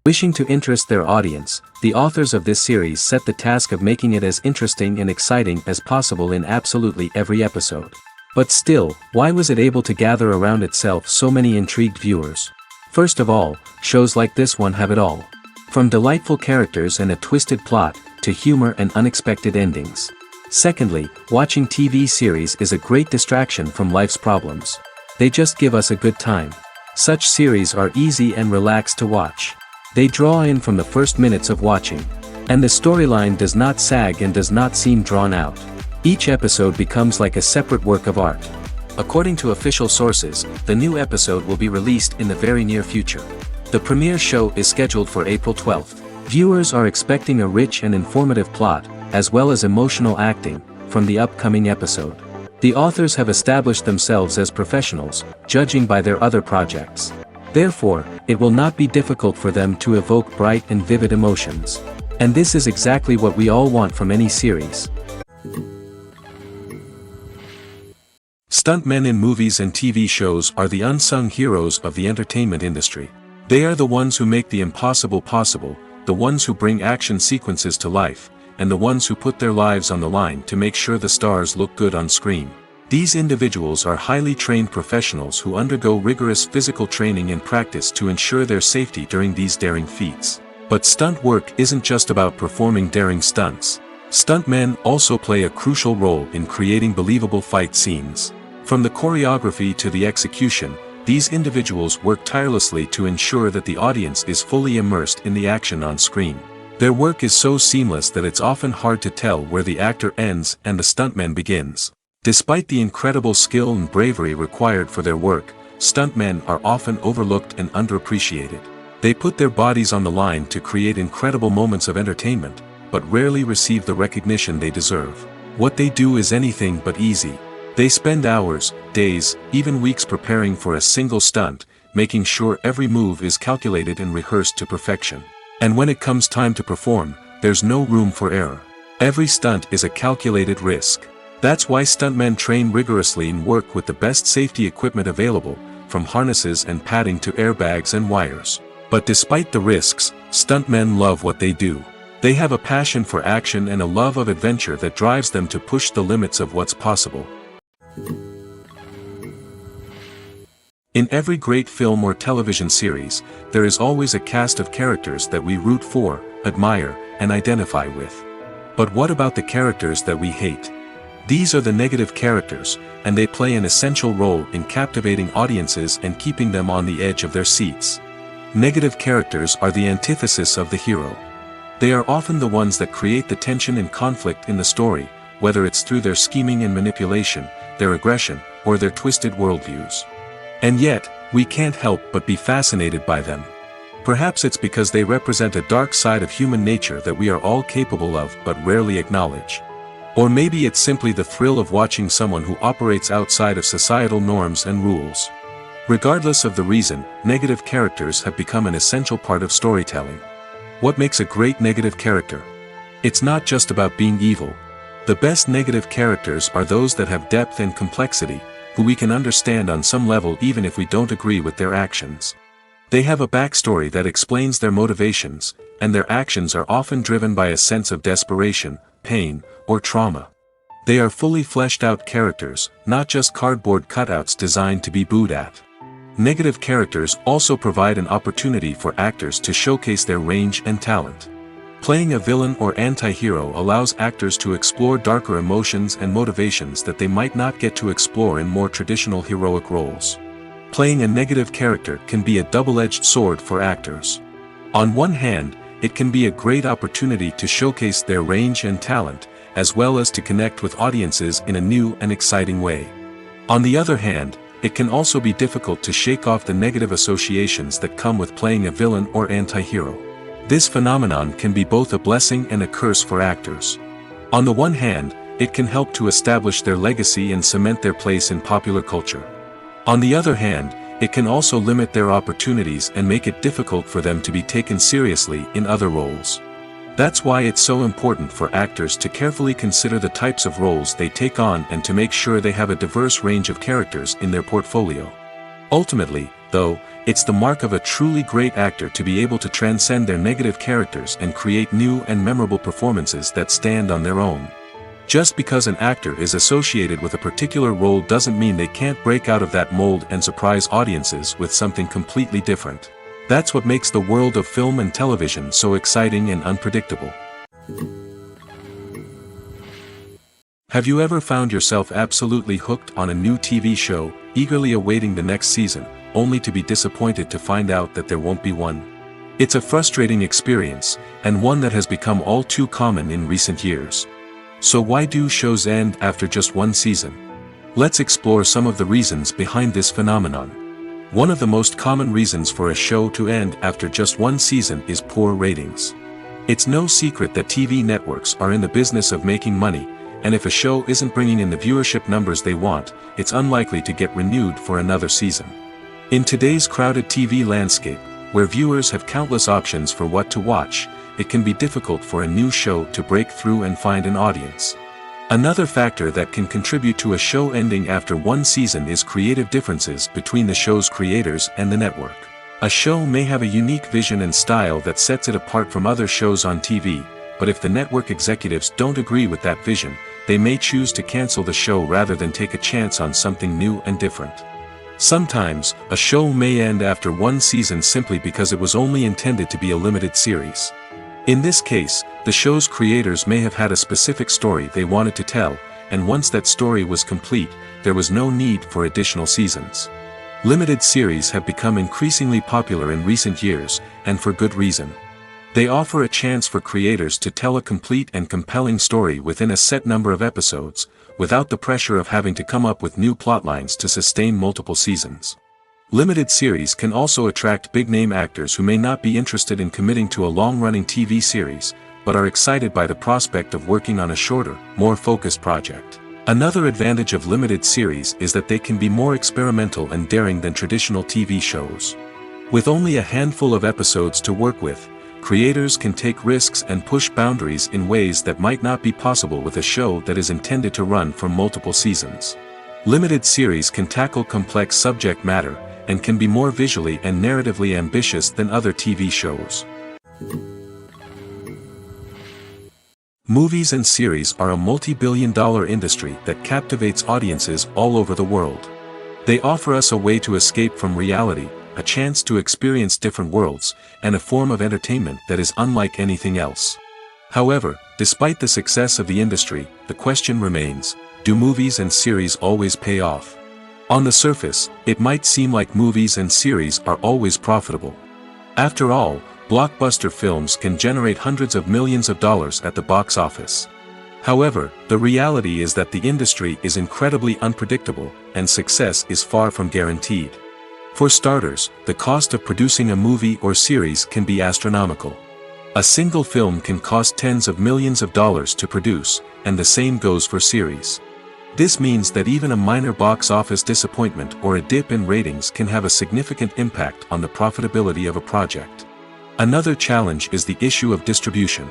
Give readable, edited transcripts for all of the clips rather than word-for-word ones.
Wishing to interest their audience, the authors of this series set the task of making it as interesting and exciting as possible in absolutely every episode. But still, why was it able to gather around itself so many intrigued viewers? First of all, shows like this one have it all. From delightful characters and a twisted plot, to humor and unexpected endings. Secondly, watching TV series is a great distraction from life's problems. They just give us a good time. Such series are easy and relaxed to watch. They draw in from the first minutes of watching. And the storyline does not sag and does not seem drawn out. Each episode becomes like a separate work of art. According to official sources, the new episode will be released in the very near future. The premiere show is scheduled for April 12th. Viewers are expecting a rich and informative plot, as well as emotional acting, from the upcoming episode. The authors have established themselves as professionals, judging by their other projects. Therefore, it will not be difficult for them to evoke bright and vivid emotions. And this is exactly what we all want from any series. Stuntmen in movies and TV shows are the unsung heroes of the entertainment industry. They are the ones who make the impossible possible, the ones who bring action sequences to life, and the ones who put their lives on the line to make sure the stars look good on screen. These individuals are highly trained professionals who undergo rigorous physical training and practice to ensure their safety during these daring feats. But stunt work isn't just about performing daring stunts. Stuntmen also play a crucial role in creating believable fight scenes. From the choreography to the execution, these individuals work tirelessly to ensure that the audience is fully immersed in the action on screen. Their work is so seamless that it's often hard to tell where the actor ends and the stuntman begins. Despite the incredible skill and bravery required for their work, stuntmen are often overlooked and underappreciated. They put their bodies on the line to create incredible moments of entertainment, but rarely receive the recognition they deserve. What they do is anything but easy. They spend hours, days, even weeks preparing for a single stunt, making sure every move is calculated and rehearsed to perfection. And when it comes time to perform, there's no room for error. Every stunt is a calculated risk. That's why stuntmen train rigorously and work with the best safety equipment available, from harnesses and padding to airbags and wires. But despite the risks, stuntmen love what they do. They have a passion for action and a love of adventure that drives them to push the limits of what's possible. In every great film or television series, there is always a cast of characters that we root for, admire, and identify with. But what about the characters that we hate? These are the negative characters, and they play an essential role in captivating audiences and keeping them on the edge of their seats. Negative characters are the antithesis of the hero. They are often the ones that create the tension and conflict in the story, whether it's through their scheming and manipulation, their aggression, or their twisted worldviews. And yet, we can't help but be fascinated by them. Perhaps it's because they represent a dark side of human nature that we are all capable of but rarely acknowledge. Or maybe it's simply the thrill of watching someone who operates outside of societal norms and rules. Regardless of the reason, negative characters have become an essential part of storytelling. What makes a great negative character? It's not just about being evil. The best negative characters are those that have depth and complexity, who we can understand on some level even if we don't agree with their actions. They have a backstory that explains their motivations, and their actions are often driven by a sense of desperation, pain, or trauma. They are fully fleshed out characters, not just cardboard cutouts designed to be booed at. Negative characters also provide an opportunity for actors to showcase their range and talent. Playing a villain or anti-hero allows actors to explore darker emotions and motivations that they might not get to explore in more traditional heroic roles. Playing a negative character can be a double-edged sword for actors. On one hand, it can be a great opportunity to showcase their range and talent, as well as to connect with audiences in a new and exciting way. On the other hand, it can also be difficult to shake off the negative associations that come with playing a villain or anti-hero. This phenomenon can be both a blessing and a curse for actors. On the one hand, it can help to establish their legacy and cement their place in popular culture. On the other hand, it can also limit their opportunities and make it difficult for them to be taken seriously in other roles. That's why it's so important for actors to carefully consider the types of roles they take on and to make sure they have a diverse range of characters in their portfolio. Ultimately, though, it's the mark of a truly great actor to be able to transcend their negative characters and create new and memorable performances that stand on their own. Just because an actor is associated with a particular role doesn't mean they can't break out of that mold and surprise audiences with something completely different. That's what makes the world of film and television so exciting and unpredictable. Have you ever found yourself absolutely hooked on a new TV show, eagerly awaiting the next season, only to be disappointed to find out that there won't be one? It's a frustrating experience, and one that has become all too common in recent years. So why do shows end after just one season? Let's explore some of the reasons behind this phenomenon. One of the most common reasons for a show to end after just one season is poor ratings. It's no secret that TV networks are in the business of making money, and if a show isn't bringing in the viewership numbers they want, it's unlikely to get renewed for another season. In today's crowded TV landscape, where viewers have countless options for what to watch, it can be difficult for a new show to break through and find an audience. Another factor that can contribute to a show ending after one season is creative differences between the show's creators and the network. A show may have a unique vision and style that sets it apart from other shows on TV, but if the network executives don't agree with that vision, they may choose to cancel the show rather than take a chance on something new and different. Sometimes, a show may end after one season simply because it was only intended to be a limited series. In this case, the show's creators may have had a specific story they wanted to tell, and once that story was complete, there was no need for additional seasons. Limited series have become increasingly popular in recent years, and for good reason. They offer a chance for creators to tell a complete and compelling story within a set number of episodes, without the pressure of having to come up with new plotlines to sustain multiple seasons. Limited series can also attract big-name actors who may not be interested in committing to a long-running TV series, but are excited by the prospect of working on a shorter, more focused project. Another advantage of limited series is that they can be more experimental and daring than traditional TV shows. With only a handful of episodes to work with, creators can take risks and push boundaries in ways that might not be possible with a show that is intended to run for multiple seasons. Limited series can tackle complex subject matter, and can be more visually and narratively ambitious than other TV shows. Movies and series are a multi-billion-dollar industry that captivates audiences all over the world. They offer us a way to escape from reality, a chance to experience different worlds, and a form of entertainment that is unlike anything else. However, despite the success of the industry, the question remains, do movies and series always pay off? On the surface, it might seem like movies and series are always profitable. After all, blockbuster films can generate hundreds of millions of dollars at the box office. However, the reality is that the industry is incredibly unpredictable, and success is far from guaranteed. For starters, the cost of producing a movie or series can be astronomical. A single film can cost tens of millions of dollars to produce, and the same goes for series. This means that even a minor box office disappointment or a dip in ratings can have a significant impact on the profitability of a project. Another challenge is the issue of distribution.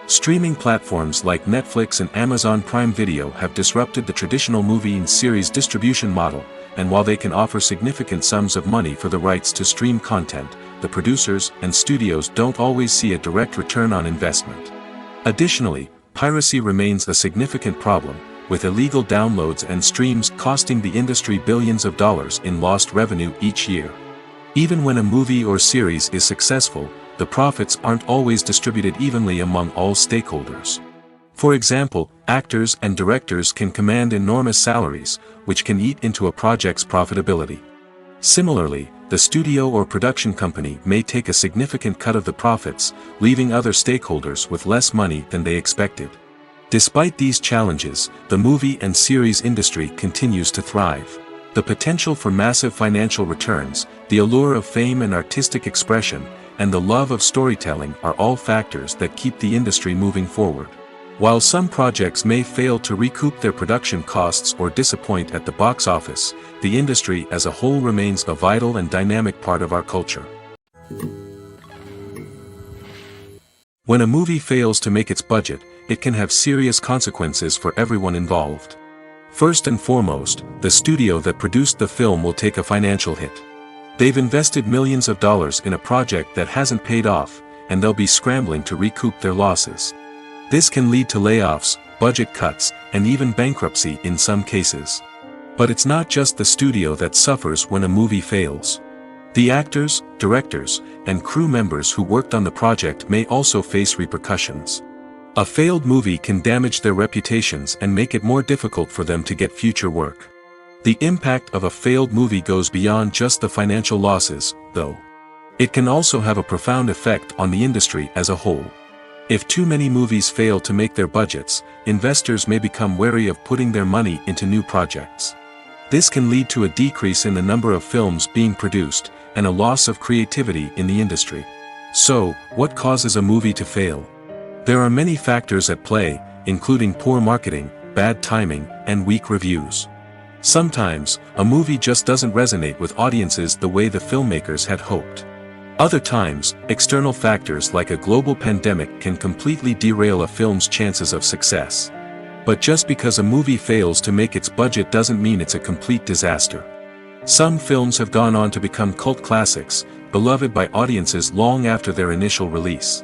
Streaming platforms like Netflix and Amazon Prime Video have disrupted the traditional movie and series distribution model, and while they can offer significant sums of money for the rights to stream content, the producers and studios don't always see a direct return on investment. Additionally, piracy remains a significant problem, with illegal downloads and streams costing the industry billions of dollars in lost revenue each year. Even when a movie or series is successful, the profits aren't always distributed evenly among all stakeholders. For example, actors and directors can command enormous salaries, which can eat into a project's profitability. Similarly, the studio or production company may take a significant cut of the profits, leaving other stakeholders with less money than they expected. Despite these challenges, the movie and series industry continues to thrive. The potential for massive financial returns, the allure of fame and artistic expression, and the love of storytelling are all factors that keep the industry moving forward. While some projects may fail to recoup their production costs or disappoint at the box office, the industry as a whole remains a vital and dynamic part of our culture. When a movie fails to make its budget, it can have serious consequences for everyone involved. First and foremost, the studio that produced the film will take a financial hit. They've invested millions of dollars in a project that hasn't paid off, and they'll be scrambling to recoup their losses. This can lead to layoffs, budget cuts, and even bankruptcy in some cases. But it's not just the studio that suffers when a movie fails. The actors, directors, and crew members who worked on the project may also face repercussions. A failed movie can damage their reputations and make it more difficult for them to get future work. The impact of a failed movie goes beyond just the financial losses, though. It can also have a profound effect on the industry as a whole. If too many movies fail to make their budgets, investors may become wary of putting their money into new projects. This can lead to a decrease in the number of films being produced, and a loss of creativity in the industry. So, what causes a movie to fail? There are many factors at play, including poor marketing, bad timing, and weak reviews. Sometimes, a movie just doesn't resonate with audiences the way the filmmakers had hoped. Other times, external factors like a global pandemic can completely derail a film's chances of success. But just because a movie fails to make its budget doesn't mean it's a complete disaster. Some films have gone on to become cult classics, beloved by audiences long after their initial release.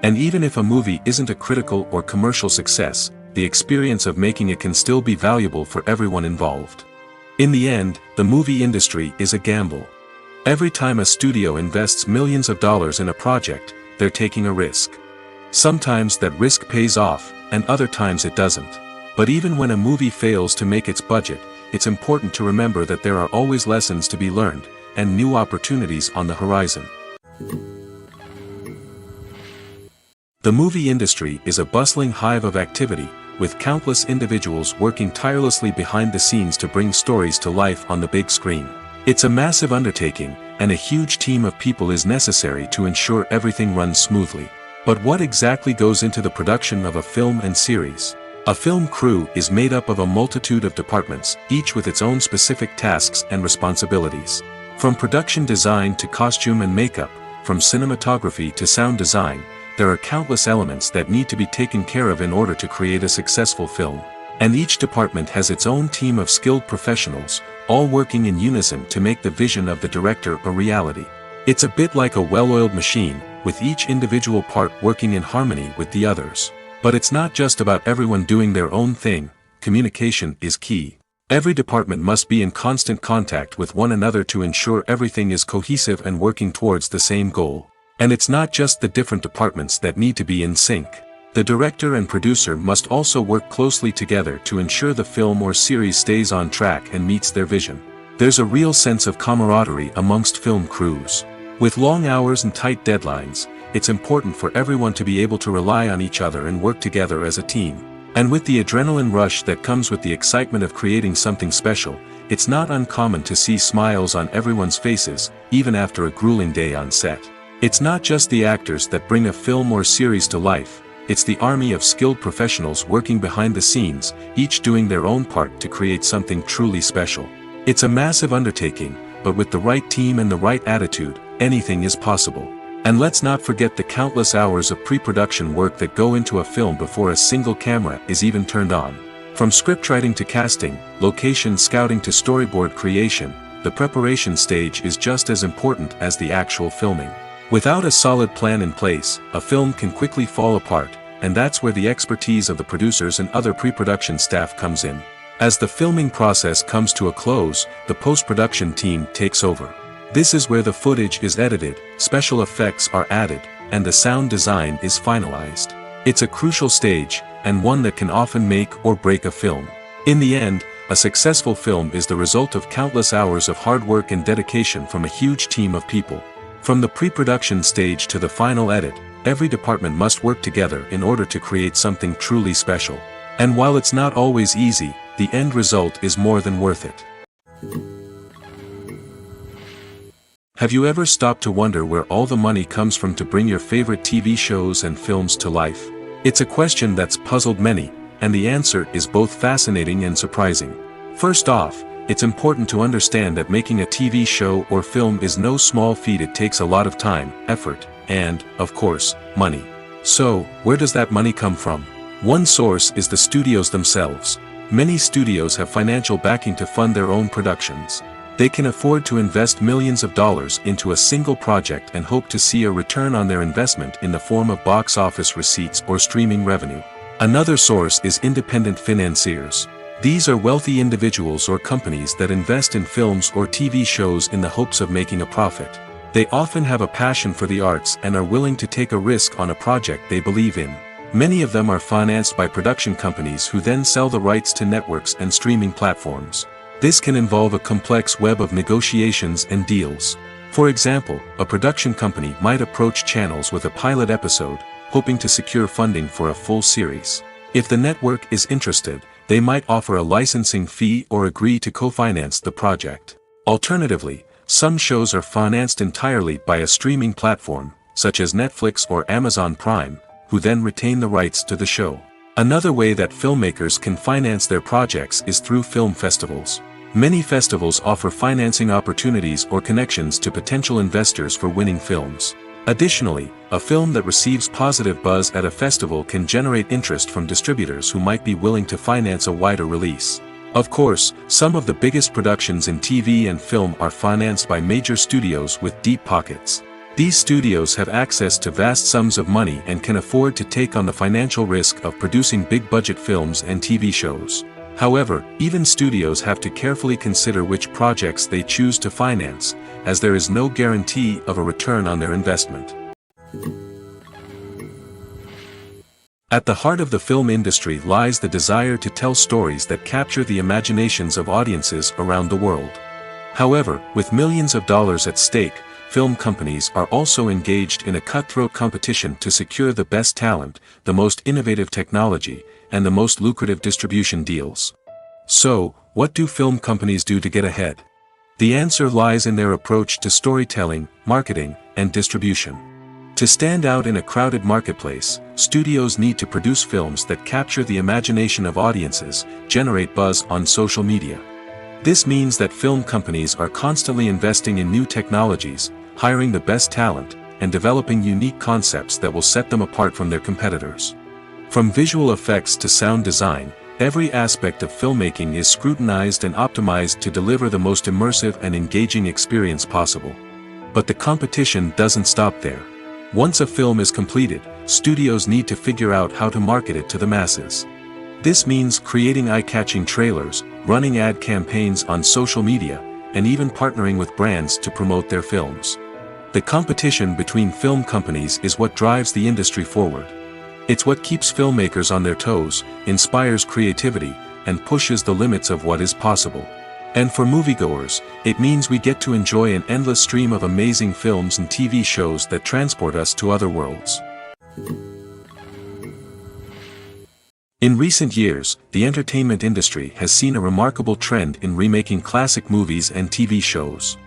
And even if a movie isn't a critical or commercial success, the experience of making it can still be valuable for everyone involved. In the end, the movie industry is a gamble. Every time a studio invests millions of dollars in a project, they're taking a risk. Sometimes that risk pays off, and other times it doesn't. But even when a movie fails to make its budget, it's important to remember that there are always lessons to be learned, and new opportunities on the horizon. The movie industry is a bustling hive of activity, with countless individuals working tirelessly behind the scenes to bring stories to life on the big screen. It's a massive undertaking, and a huge team of people is necessary to ensure everything runs smoothly. But what exactly goes into the production of a film and series? A film crew is made up of a multitude of departments, each with its own specific tasks and responsibilities. From production design to costume and makeup, from cinematography to sound design, there are countless elements that need to be taken care of in order to create a successful film. And each department has its own team of skilled professionals, all working in unison to make the vision of the director a reality. It's a bit like a well-oiled machine, with each individual part working in harmony with the others. But it's not just about everyone doing their own thing. Communication is key. Every department must be in constant contact with one another to ensure everything is cohesive and working towards the same goal. And it's not just the different departments that need to be in sync. The director and producer must also work closely together to ensure the film or series stays on track and meets their vision. There's a real sense of camaraderie amongst film crews. With long hours and tight deadlines, it's important for everyone to be able to rely on each other and work together as a team. And with the adrenaline rush that comes with the excitement of creating something special, it's not uncommon to see smiles on everyone's faces, even after a grueling day on set. It's not just the actors that bring a film or series to life. It's the army of skilled professionals working behind the scenes, each doing their own part to create something truly special. It's a massive undertaking, but with the right team and the right attitude, anything is possible. And let's not forget the countless hours of pre-production work that go into a film before a single camera is even turned on. From scriptwriting to casting, location scouting to storyboard creation, the preparation stage is just as important as the actual filming. Without a solid plan in place, a film can quickly fall apart, and that's where the expertise of the producers and other pre-production staff comes in. As the filming process comes to a close, the post-production team takes over. This is where the footage is edited, special effects are added, and the sound design is finalized. It's a crucial stage, and one that can often make or break a film. In the end, a successful film is the result of countless hours of hard work and dedication from a huge team of people. From the pre-production stage to the final edit, every department must work together in order to create something truly special. And while it's not always easy, the end result is more than worth it. Have you ever stopped to wonder where all the money comes from to bring your favorite TV shows and films to life? It's a question that's puzzled many, and the answer is both fascinating and surprising. First off, it's important to understand that making a TV show or film is no small feat. It takes a lot of time, effort, and, of course, money. So, where does that money come from? One source is the studios themselves. Many studios have financial backing to fund their own productions. They can afford to invest millions of dollars into a single project and hope to see a return on their investment in the form of box office receipts or streaming revenue. Another source is independent financiers. These are wealthy individuals or companies that invest in films or TV shows in the hopes of making a profit. They often have a passion for the arts and are willing to take a risk on a project they believe in. Many of them are financed by production companies who then sell the rights to networks and streaming platforms. This can involve a complex web of negotiations and deals. For example, a production company might approach channels with a pilot episode, hoping to secure funding for a full series. If the network is interested, they might offer a licensing fee or agree to co-finance the project. Alternatively, some shows are financed entirely by a streaming platform, such as Netflix or Amazon Prime, who then retain the rights to the show. Another way that filmmakers can finance their projects is through film festivals. Many festivals offer financing opportunities or connections to potential investors for winning films. Additionally, a film that receives positive buzz at a festival can generate interest from distributors who might be willing to finance a wider release. Of course, some of the biggest productions in TV and film are financed by major studios with deep pockets. These studios have access to vast sums of money and can afford to take on the financial risk of producing big-budget films and TV shows. However, even studios have to carefully consider which projects they choose to finance, as there is no guarantee of a return on their investment. At the heart of the film industry lies the desire to tell stories that capture the imaginations of audiences around the world. However, with millions of dollars at stake, film companies are also engaged in a cutthroat competition to secure the best talent, the most innovative technology, and the most lucrative distribution deals. So, what do film companies do to get ahead? The answer lies in their approach to storytelling, marketing, and distribution. To stand out in a crowded marketplace, studios need to produce films that capture the imagination of audiences, generate buzz on social media. This means that film companies are constantly investing in new technologies, hiring the best talent, and developing unique concepts that will set them apart from their competitors. From visual effects to sound design, every aspect of filmmaking is scrutinized and optimized to deliver the most immersive and engaging experience possible. But the competition doesn't stop there. Once a film is completed, studios need to figure out how to market it to the masses. This means creating eye-catching trailers, running ad campaigns on social media, and even partnering with brands to promote their films. The competition between film companies is what drives the industry forward. It's what keeps filmmakers on their toes, inspires creativity, and pushes the limits of what is possible. And for moviegoers, it means we get to enjoy an endless stream of amazing films and TV shows that transport us to other worlds. In recent years, the entertainment industry has seen a remarkable trend in remaking classic movies and TV shows.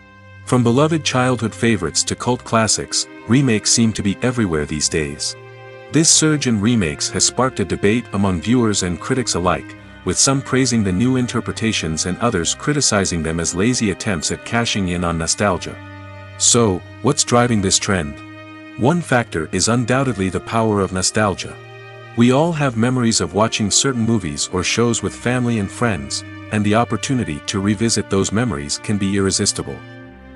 From beloved childhood favorites to cult classics, remakes seem to be everywhere these days. This surge in remakes has sparked a debate among viewers and critics alike, with some praising the new interpretations and others criticizing them as lazy attempts at cashing in on nostalgia. So, what's driving this trend? One factor is undoubtedly the power of nostalgia. We all have memories of watching certain movies or shows with family and friends, and the opportunity to revisit those memories can be irresistible.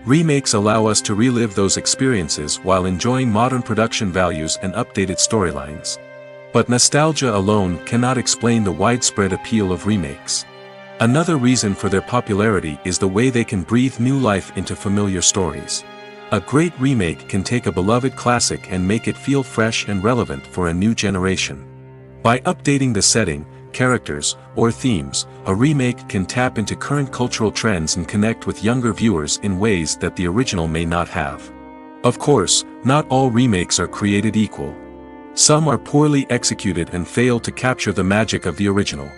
Remakes allow us to relive those experiences while enjoying modern production values and updated storylines. But nostalgia alone cannot explain the widespread appeal of remakes. Another reason for their popularity is the way they can breathe new life into familiar stories. A great remake can take a beloved classic and make it feel fresh and relevant for a new generation. By updating the setting, characters, or themes, a remake can tap into current cultural trends and connect with younger viewers in ways that the original may not have. Of course, not all remakes are created equal. Some are poorly executed and fail to capture the magic of the original.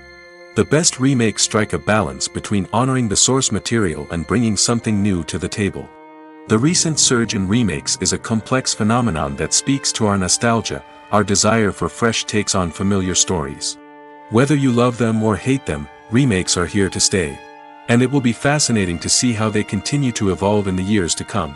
The best remakes strike a balance between honoring the source material and bringing something new to the table. The recent surge in remakes is a complex phenomenon that speaks to our nostalgia, our desire for fresh takes on familiar stories. Whether you love them or hate them, remakes are here to stay. And it will be fascinating to see how they continue to evolve in the years to come.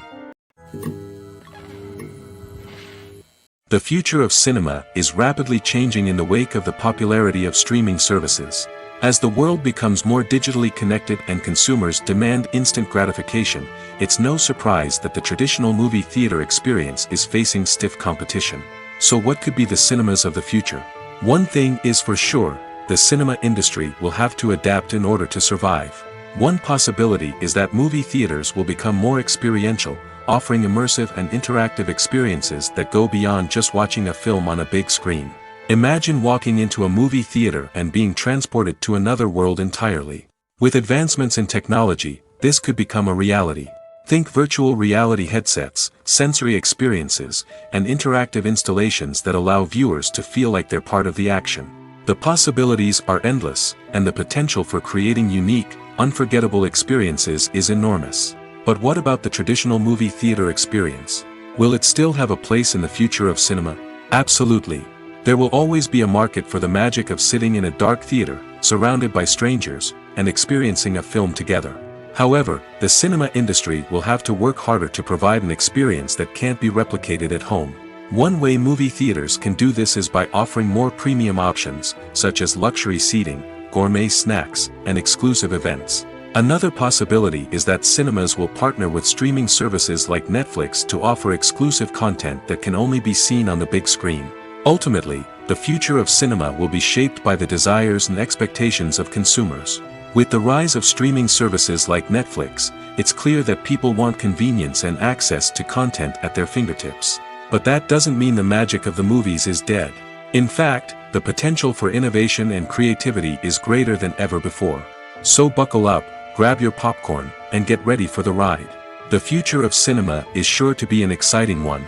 The future of cinema is rapidly changing in the wake of the popularity of streaming services. As the world becomes more digitally connected and consumers demand instant gratification, it's no surprise that the traditional movie theater experience is facing stiff competition. So what could be the cinemas of the future? One thing is for sure, the cinema industry will have to adapt in order to survive. One possibility is that movie theaters will become more experiential, offering immersive and interactive experiences that go beyond just watching a film on a big screen. Imagine walking into a movie theater and being transported to another world entirely. With advancements in technology, this could become a reality. Think virtual reality headsets, sensory experiences, and interactive installations that allow viewers to feel like they're part of the action. The possibilities are endless, and the potential for creating unique, unforgettable experiences is enormous. But what about the traditional movie theater experience? Will it still have a place in the future of cinema? Absolutely. There will always be a market for the magic of sitting in a dark theater, surrounded by strangers, and experiencing a film together. However, the cinema industry will have to work harder to provide an experience that can't be replicated at home. One way movie theaters can do this is by offering more premium options, such as luxury seating, gourmet snacks, and exclusive events. Another possibility is that cinemas will partner with streaming services like Netflix to offer exclusive content that can only be seen on the big screen. Ultimately, the future of cinema will be shaped by the desires and expectations of consumers. With the rise of streaming services like Netflix, it's clear that people want convenience and access to content at their fingertips. But that doesn't mean the magic of the movies is dead. In fact, the potential for innovation and creativity is greater than ever before. So buckle up, grab your popcorn, and get ready for the ride. The future of cinema is sure to be an exciting one.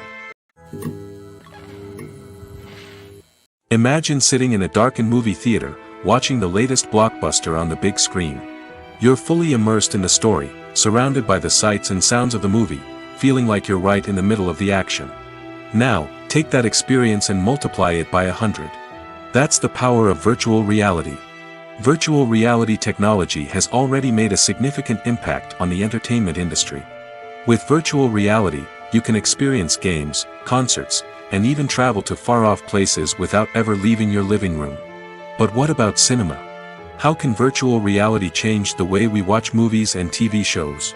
Imagine sitting in a darkened movie theater, watching the latest blockbuster on the big screen. You're fully immersed in the story, surrounded by the sights and sounds of the movie, feeling like you're right in the middle of the action. Now, take that experience and multiply it by 100. That's the power of virtual reality. Virtual reality technology has already made a significant impact on the entertainment industry. With virtual reality, you can experience games, concerts, and even travel to far-off places without ever leaving your living room. But what about cinema? How can virtual reality change the way we watch movies and TV shows?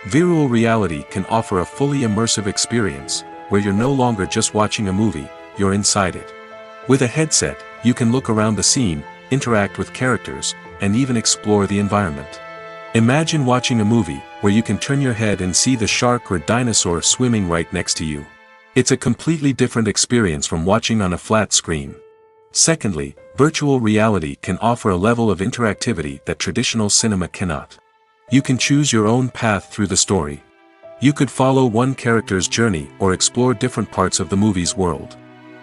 Virtual reality can offer a fully immersive experience, where you're no longer just watching a movie, you're inside it. With a headset, you can look around the scene, interact with characters, and even explore the environment. Imagine watching a movie where you can turn your head and see the shark or dinosaur swimming right next to you. It's a completely different experience from watching on a flat screen. Secondly, virtual reality can offer a level of interactivity that traditional cinema cannot. You can choose your own path through the story. You could follow one character's journey or explore different parts of the movie's world.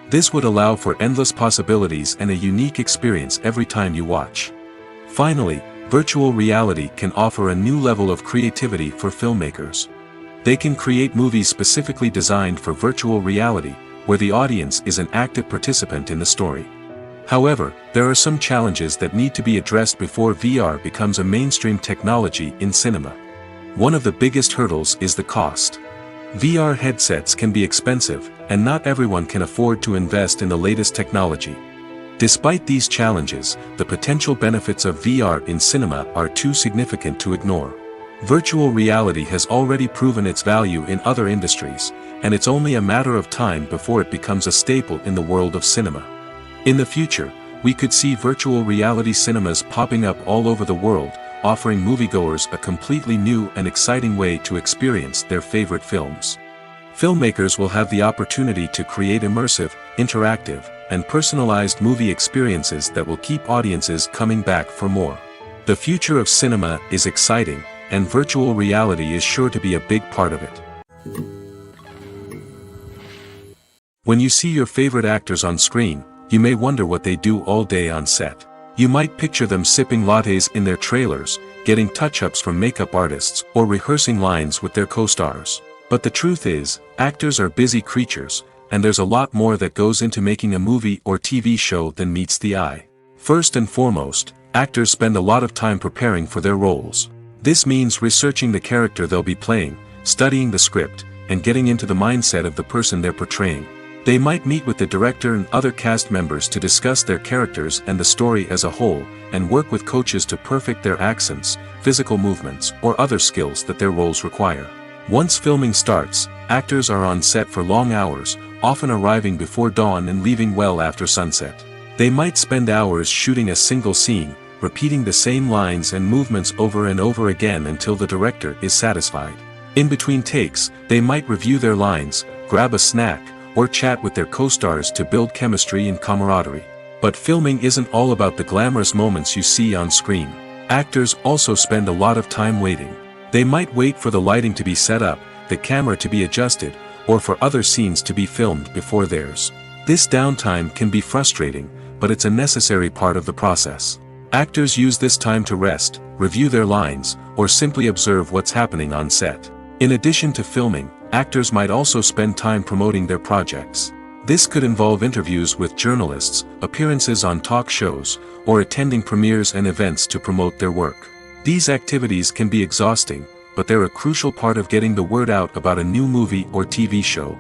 This would allow for endless possibilities and a unique experience every time you watch. Finally, virtual reality can offer a new level of creativity for filmmakers. They can create movies specifically designed for virtual reality, where the audience is an active participant in the story. However, there are some challenges that need to be addressed before VR becomes a mainstream technology in cinema. One of the biggest hurdles is the cost. VR headsets can be expensive, and not everyone can afford to invest in the latest technology. Despite these challenges, the potential benefits of VR in cinema are too significant to ignore. Virtual reality has already proven its value in other industries, and it's only a matter of time before it becomes a staple in the world of cinema. In the future, we could see virtual reality cinemas popping up all over the world, offering moviegoers a completely new and exciting way to experience their favorite films. Filmmakers will have the opportunity to create immersive, interactive, and personalized movie experiences that will keep audiences coming back for more. The future of cinema is exciting, and virtual reality is sure to be a big part of it. When you see your favorite actors on screen, you may wonder what they do all day on set. You might picture them sipping lattes in their trailers, getting touch-ups from makeup artists, or rehearsing lines with their co-stars. But the truth is, actors are busy creatures, and there's a lot more that goes into making a movie or TV show than meets the eye. First and foremost, actors spend a lot of time preparing for their roles. This means researching the character they'll be playing, studying the script, and getting into the mindset of the person they're portraying. They might meet with the director and other cast members to discuss their characters and the story as a whole, and work with coaches to perfect their accents, physical movements, or other skills that their roles require. Once filming starts, actors are on set for long hours, often arriving before dawn and leaving well after sunset. They might spend hours shooting a single scene, repeating the same lines and movements over and over again until the director is satisfied. In between takes, they might review their lines, grab a snack, or chat with their co-stars to build chemistry and camaraderie. But filming isn't all about the glamorous moments you see on screen. Actors also spend a lot of time waiting. They might wait for the lighting to be set up, the camera to be adjusted, or for other scenes to be filmed before theirs. This downtime can be frustrating, but it's a necessary part of the process. Actors use this time to rest, review their lines, or simply observe what's happening on set. In addition to filming, actors might also spend time promoting their projects. This could involve interviews with journalists, appearances on talk shows, or attending premieres and events to promote their work. These activities can be exhausting, but they're a crucial part of getting the word out about a new movie or TV show.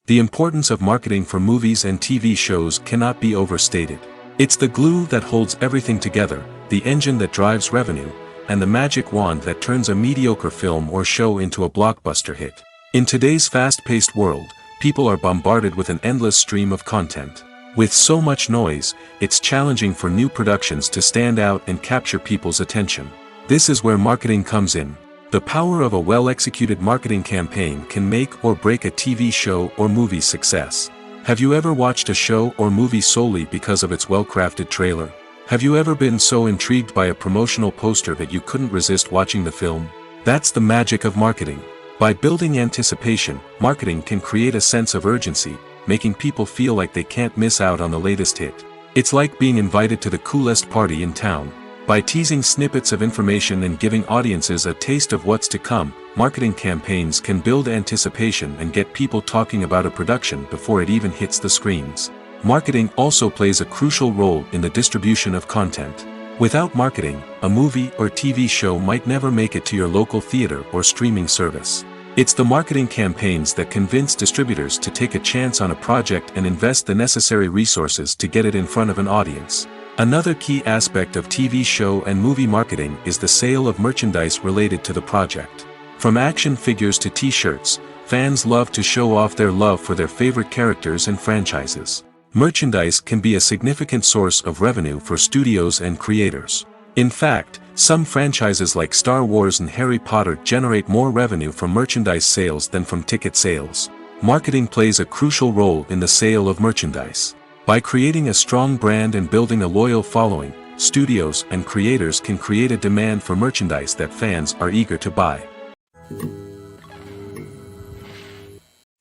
The importance of marketing for movies and TV shows cannot be overstated. It's the glue that holds everything together, the engine that drives revenue, and the magic wand that turns a mediocre film or show into a blockbuster hit. In today's fast-paced world, people are bombarded with an endless stream of content. With so much noise, it's challenging for new productions to stand out and capture people's attention. This is where marketing comes in. The power of a well-executed marketing campaign can make or break a TV show or movie's success. Have you ever watched a show or movie solely because of its well-crafted trailer? Have you ever been so intrigued by a promotional poster that you couldn't resist watching the film? That's the magic of marketing. By building anticipation, marketing can create a sense of urgency, making people feel like they can't miss out on the latest hit. It's like being invited to the coolest party in town. By teasing snippets of information and giving audiences a taste of what's to come, marketing campaigns can build anticipation and get people talking about a production before it even hits the screens. Marketing also plays a crucial role in the distribution of content. Without marketing, a movie or TV show might never make it to your local theater or streaming service. It's the marketing campaigns that convince distributors to take a chance on a project and invest the necessary resources to get it in front of an audience. Another key aspect of TV show and movie marketing is the sale of merchandise related to the project. From action figures to t-shirts, fans love to show off their love for their favorite characters and franchises. Merchandise can be a significant source of revenue for studios and creators. In fact, some franchises like Star Wars and Harry Potter generate more revenue from merchandise sales than from ticket sales. Marketing plays a crucial role in the sale of merchandise. By creating a strong brand and building a loyal following, studios and creators can create a demand for merchandise that fans are eager to buy.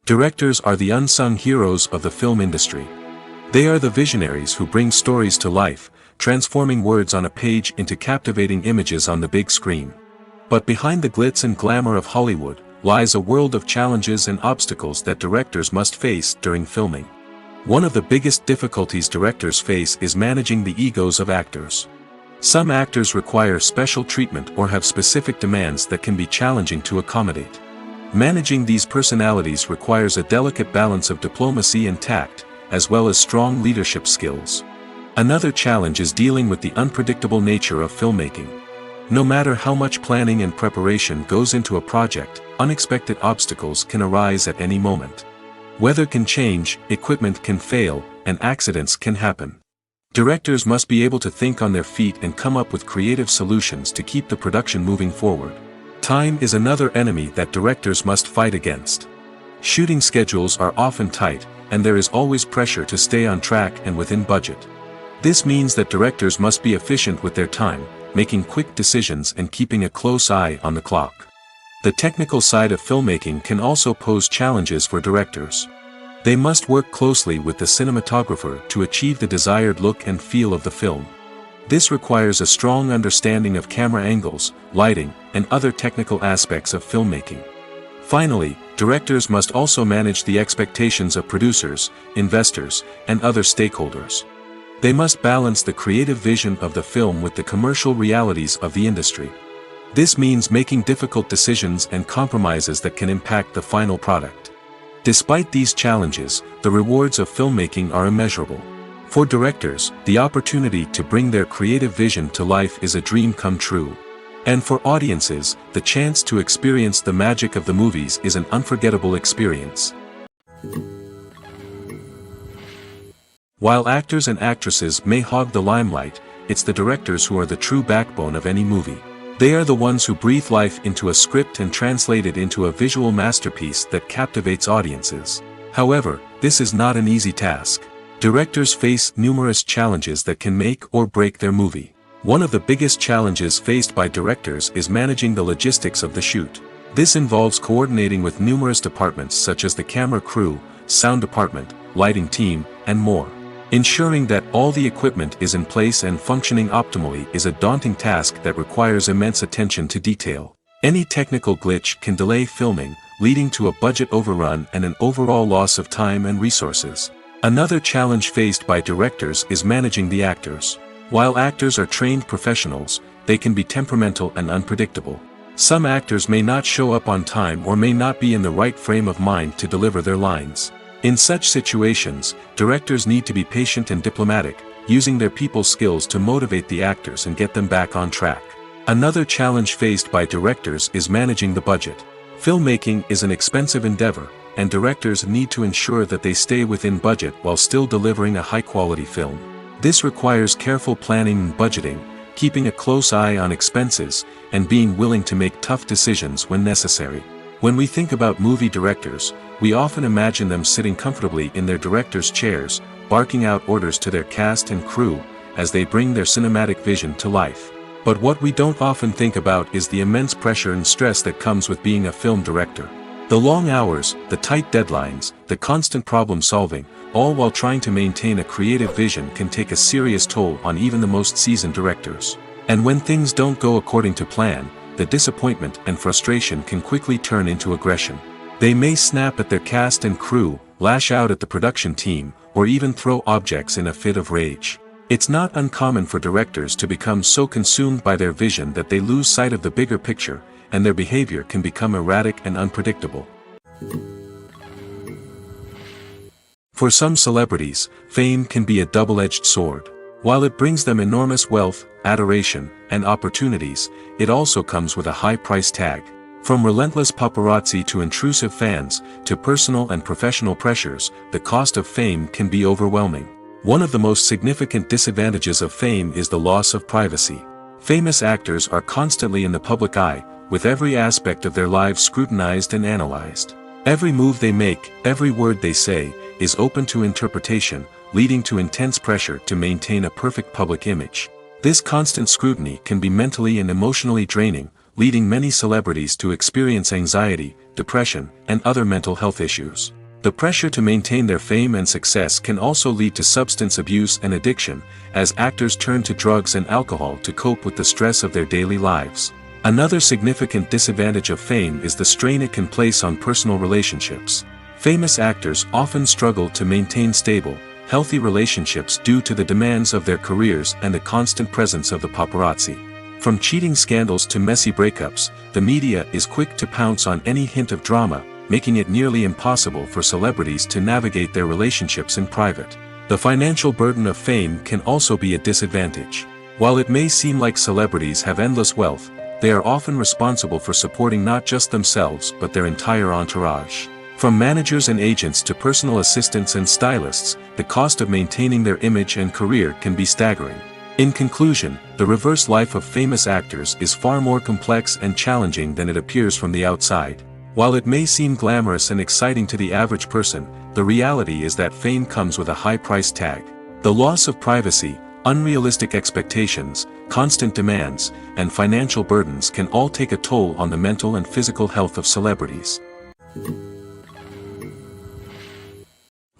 Directors are the unsung heroes of the film industry. They are the visionaries who bring stories to life, transforming words on a page into captivating images on the big screen. But behind the glitz and glamour of Hollywood lies a world of challenges and obstacles that directors must face during filming. One of the biggest difficulties directors face is managing the egos of actors. Some actors require special treatment or have specific demands that can be challenging to accommodate. Managing these personalities requires a delicate balance of diplomacy and tact, as well as strong leadership skills. Another challenge is dealing with the unpredictable nature of filmmaking. No matter how much planning and preparation goes into a project, unexpected obstacles can arise at any moment. Weather can change, equipment can fail, and accidents can happen. Directors must be able to think on their feet and come up with creative solutions to keep the production moving forward. Time is another enemy that directors must fight against. Shooting schedules are often tight, and there is always pressure to stay on track and within budget. This means that directors must be efficient with their time, making quick decisions and keeping a close eye on the clock. The technical side of filmmaking can also pose challenges for directors. They must work closely with the cinematographer to achieve the desired look and feel of the film. This requires a strong understanding of camera angles, lighting, and other technical aspects of filmmaking. Finally, directors must also manage the expectations of producers, investors, and other stakeholders. They must balance the creative vision of the film with the commercial realities of the industry. This means making difficult decisions and compromises that can impact the final product. Despite these challenges, the rewards of filmmaking are immeasurable. For directors, the opportunity to bring their creative vision to life is a dream come true. And for audiences, the chance to experience the magic of the movies is an unforgettable experience. While actors and actresses may hog the limelight, it's the directors who are the true backbone of any movie. They are the ones who breathe life into a script and translate it into a visual masterpiece that captivates audiences. However, this is not an easy task. Directors face numerous challenges that can make or break their movie. One of the biggest challenges faced by directors is managing the logistics of the shoot. This involves coordinating with numerous departments such as the camera crew, sound department, lighting team, and more. Ensuring that all the equipment is in place and functioning optimally is a daunting task that requires immense attention to detail. Any technical glitch can delay filming, leading to a budget overrun and an overall loss of time and resources. Another challenge faced by directors is managing the actors. While actors are trained professionals, they can be temperamental and unpredictable. Some actors may not show up on time or may not be in the right frame of mind to deliver their lines. In such situations, directors need to be patient and diplomatic, using their people skills to motivate the actors and get them back on track. Another challenge faced by directors is managing the budget. Filmmaking is an expensive endeavor, and directors need to ensure that they stay within budget while still delivering a high-quality film. This requires careful planning and budgeting, keeping a close eye on expenses, and being willing to make tough decisions when necessary. When we think about movie directors, we often imagine them sitting comfortably in their director's chairs, barking out orders to their cast and crew, as they bring their cinematic vision to life. But what we don't often think about is the immense pressure and stress that comes with being a film director. The long hours, the tight deadlines, the constant problem solving, all while trying to maintain a creative vision can take a serious toll on even the most seasoned directors. And when things don't go according to plan, the disappointment and frustration can quickly turn into aggression. They may snap at their cast and crew, lash out at the production team, or even throw objects in a fit of rage. It's not uncommon for directors to become so consumed by their vision that they lose sight of the bigger picture, and their behavior can become erratic and unpredictable. For some celebrities, fame can be a double-edged sword. While it brings them enormous wealth, adoration, and opportunities, it also comes with a high price tag. From relentless paparazzi to intrusive fans, to personal and professional pressures, the cost of fame can be overwhelming. One of the most significant disadvantages of fame is the loss of privacy. Famous actors are constantly in the public eye, with every aspect of their lives scrutinized and analyzed. Every move they make, every word they say, is open to interpretation, leading to intense pressure to maintain a perfect public image. This constant scrutiny can be mentally and emotionally draining, leading many celebrities to experience anxiety, depression, and other mental health issues. The pressure to maintain their fame and success can also lead to substance abuse and addiction, as actors turn to drugs and alcohol to cope with the stress of their daily lives. Another significant disadvantage of fame is the strain it can place on personal relationships. Famous actors often struggle to maintain stable, healthy relationships due to the demands of their careers and the constant presence of the paparazzi. From cheating scandals to messy breakups, the media is quick to pounce on any hint of drama, making it nearly impossible for celebrities to navigate their relationships in private. The financial burden of fame can also be a disadvantage. While it may seem like celebrities have endless wealth, they are often responsible for supporting not just themselves but their entire entourage. From managers and agents to personal assistants and stylists, the cost of maintaining their image and career can be staggering. In conclusion, the reverse life of famous actors is far more complex and challenging than it appears from the outside. While it may seem glamorous and exciting to the average person, the reality is that fame comes with a high price tag. The loss of privacy, unrealistic expectations, constant demands, and financial burdens can all take a toll on the mental and physical health of celebrities.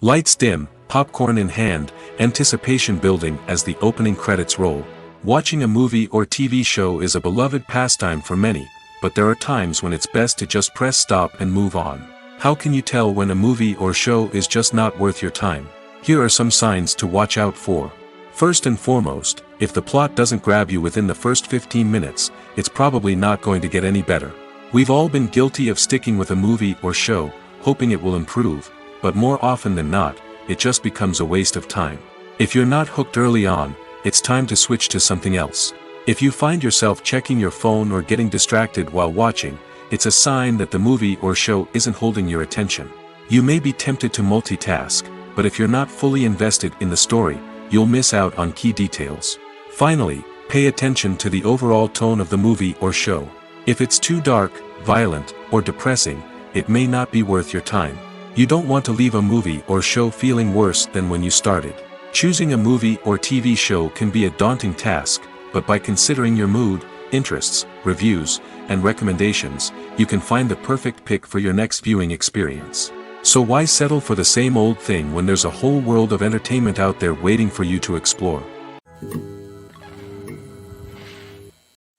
Lights dim, popcorn in hand, anticipation building as the opening credits roll. Watching a movie or TV show is a beloved pastime for many, but there are times when it's best to just press stop and move on. How can you tell when a movie or show is just not worth your time? Here are some signs to watch out for. First and foremost, if the plot doesn't grab you within the first 15 minutes, it's probably not going to get any better. We've all been guilty of sticking with a movie or show, hoping it will improve, but more often than not, it just becomes a waste of time. If you're not hooked early on, it's time to switch to something else. If you find yourself checking your phone or getting distracted while watching, it's a sign that the movie or show isn't holding your attention. You may be tempted to multitask, but if you're not fully invested in the story, you'll miss out on key details. Finally, pay attention to the overall tone of the movie or show. If it's too dark, violent, or depressing, it may not be worth your time. You don't want to leave a movie or show feeling worse than when you started. Choosing a movie or TV show can be a daunting task, but by considering your mood, interests, reviews, and recommendations, you can find the perfect pick for your next viewing experience. So why settle for the same old thing when there's a whole world of entertainment out there waiting for you to explore?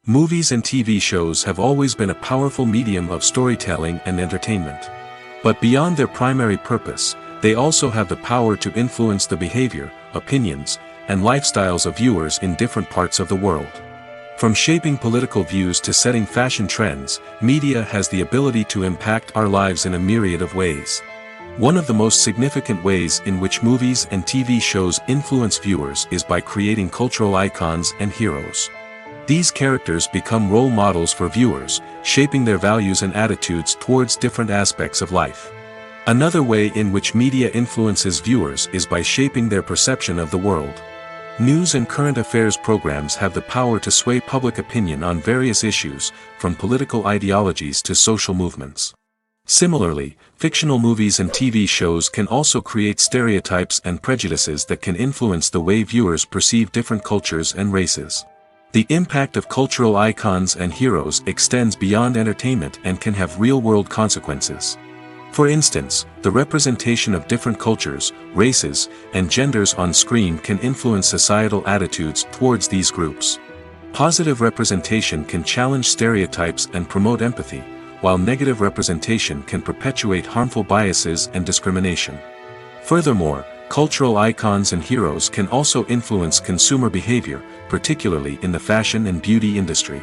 Movies and TV shows have always been a powerful medium of storytelling and entertainment. But beyond their primary purpose, they also have the power to influence the behavior, opinions, and lifestyles of viewers in different parts of the world. From shaping political views to setting fashion trends, media has the ability to impact our lives in a myriad of ways. One of the most significant ways in which movies and TV shows influence viewers is by creating cultural icons and heroes. These characters become role models for viewers, shaping their values and attitudes towards different aspects of life. Another way in which media influences viewers is by shaping their perception of the world. News and current affairs programs have the power to sway public opinion on various issues, from political ideologies to social movements. Similarly, fictional movies and TV shows can also create stereotypes and prejudices that can influence the way viewers perceive different cultures and races. The impact of cultural icons and heroes extends beyond entertainment and can have real-world consequences. For instance, the representation of different cultures, races, and genders on screen can influence societal attitudes towards these groups. Positive representation can challenge stereotypes and promote empathy, while negative representation can perpetuate harmful biases and discrimination. Furthermore, cultural icons and heroes can also influence consumer behavior, particularly in the fashion and beauty industry.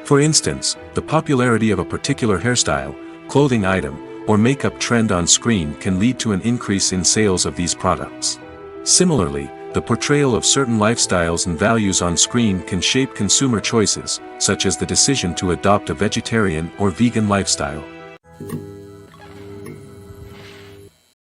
For instance, the popularity of a particular hairstyle, clothing item, or makeup trend on screen can lead to an increase in sales of these products. Similarly, the portrayal of certain lifestyles and values on screen can shape consumer choices, such as the decision to adopt a vegetarian or vegan lifestyle.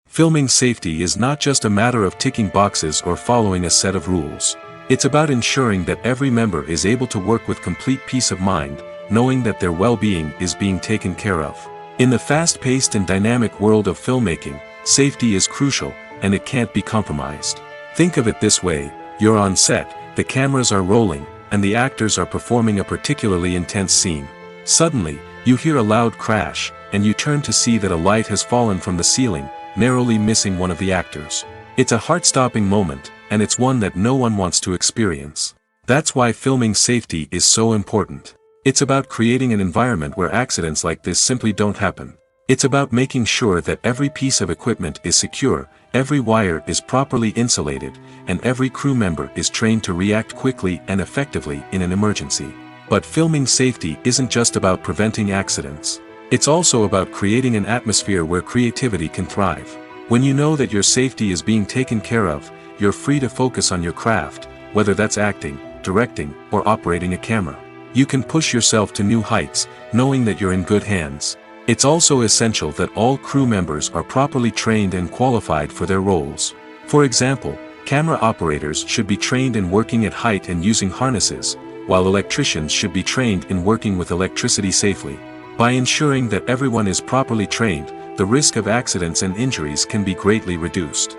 Filming safety is not just a matter of ticking boxes or following a set of rules. It's about ensuring that every member is able to work with complete peace of mind, knowing that their well-being is being taken care of. In the fast-paced and dynamic world of filmmaking, safety is crucial, and it can't be compromised. Think of it this way: you're on set, the cameras are rolling, and the actors are performing a particularly intense scene. Suddenly, you hear a loud crash, and you turn to see that a light has fallen from the ceiling, narrowly missing one of the actors. It's a heart-stopping moment, and it's one that no one wants to experience. That's why filming safety is so important. It's about creating an environment where accidents like this simply don't happen. It's about making sure that every piece of equipment is secure, every wire is properly insulated, and every crew member is trained to react quickly and effectively in an emergency. But filming safety isn't just about preventing accidents. It's also about creating an atmosphere where creativity can thrive. When you know that your safety is being taken care of, you're free to focus on your craft, whether that's acting, directing, or operating a camera. You can push yourself to new heights, knowing that you're in good hands. It's also essential that all crew members are properly trained and qualified for their roles. For example, camera operators should be trained in working at height and using harnesses, while electricians should be trained in working with electricity safely. By ensuring that everyone is properly trained, the risk of accidents and injuries can be greatly reduced.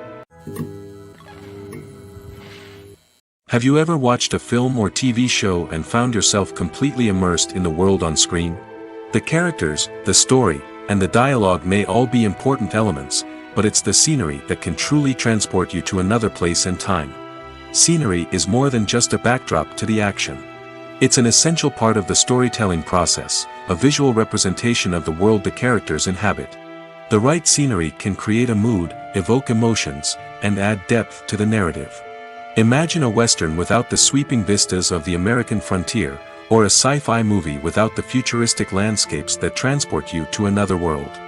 Have you ever watched a film or TV show and found yourself completely immersed in the world on screen? The characters, the story, and the dialogue may all be important elements, but it's the scenery that can truly transport you to another place and time. Scenery is more than just a backdrop to the action. It's an essential part of the storytelling process, a visual representation of the world the characters inhabit. The right scenery can create a mood, evoke emotions, and add depth to the narrative. Imagine a western without the sweeping vistas of the American frontier, or a sci-fi movie without the futuristic landscapes that transport you to another world.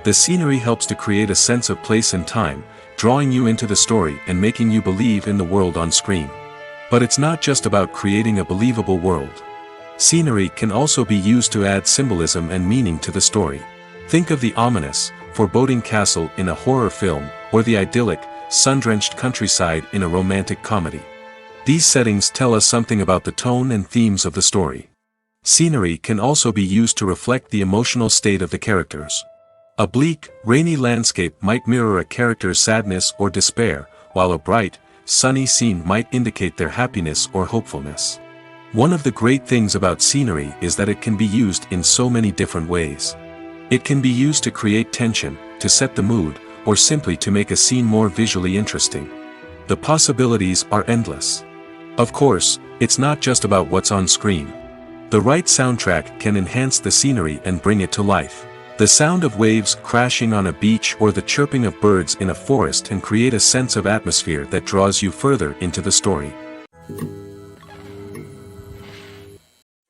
The scenery helps to create a sense of place and time, drawing you into the story and making you believe in the world on screen. But it's not just about creating a believable world. Scenery can also be used to add symbolism and meaning to the story. Think of the ominous, foreboding castle in a horror film, or the idyllic, sun-drenched countryside in a romantic comedy. These settings tell us something about the tone and themes of the story. Scenery can also be used to reflect the emotional state of the characters. A bleak, rainy landscape might mirror a character's sadness or despair, while a bright, sunny scene might indicate their happiness or hopefulness. One of the great things about scenery is that it can be used in so many different ways. It can be used to create tension, to set the mood, or simply to make a scene more visually interesting. The possibilities are endless. Of course, it's not just about what's on screen. The right soundtrack can enhance the scenery and bring it to life. The sound of waves crashing on a beach or the chirping of birds in a forest can create a sense of atmosphere that draws you further into the story.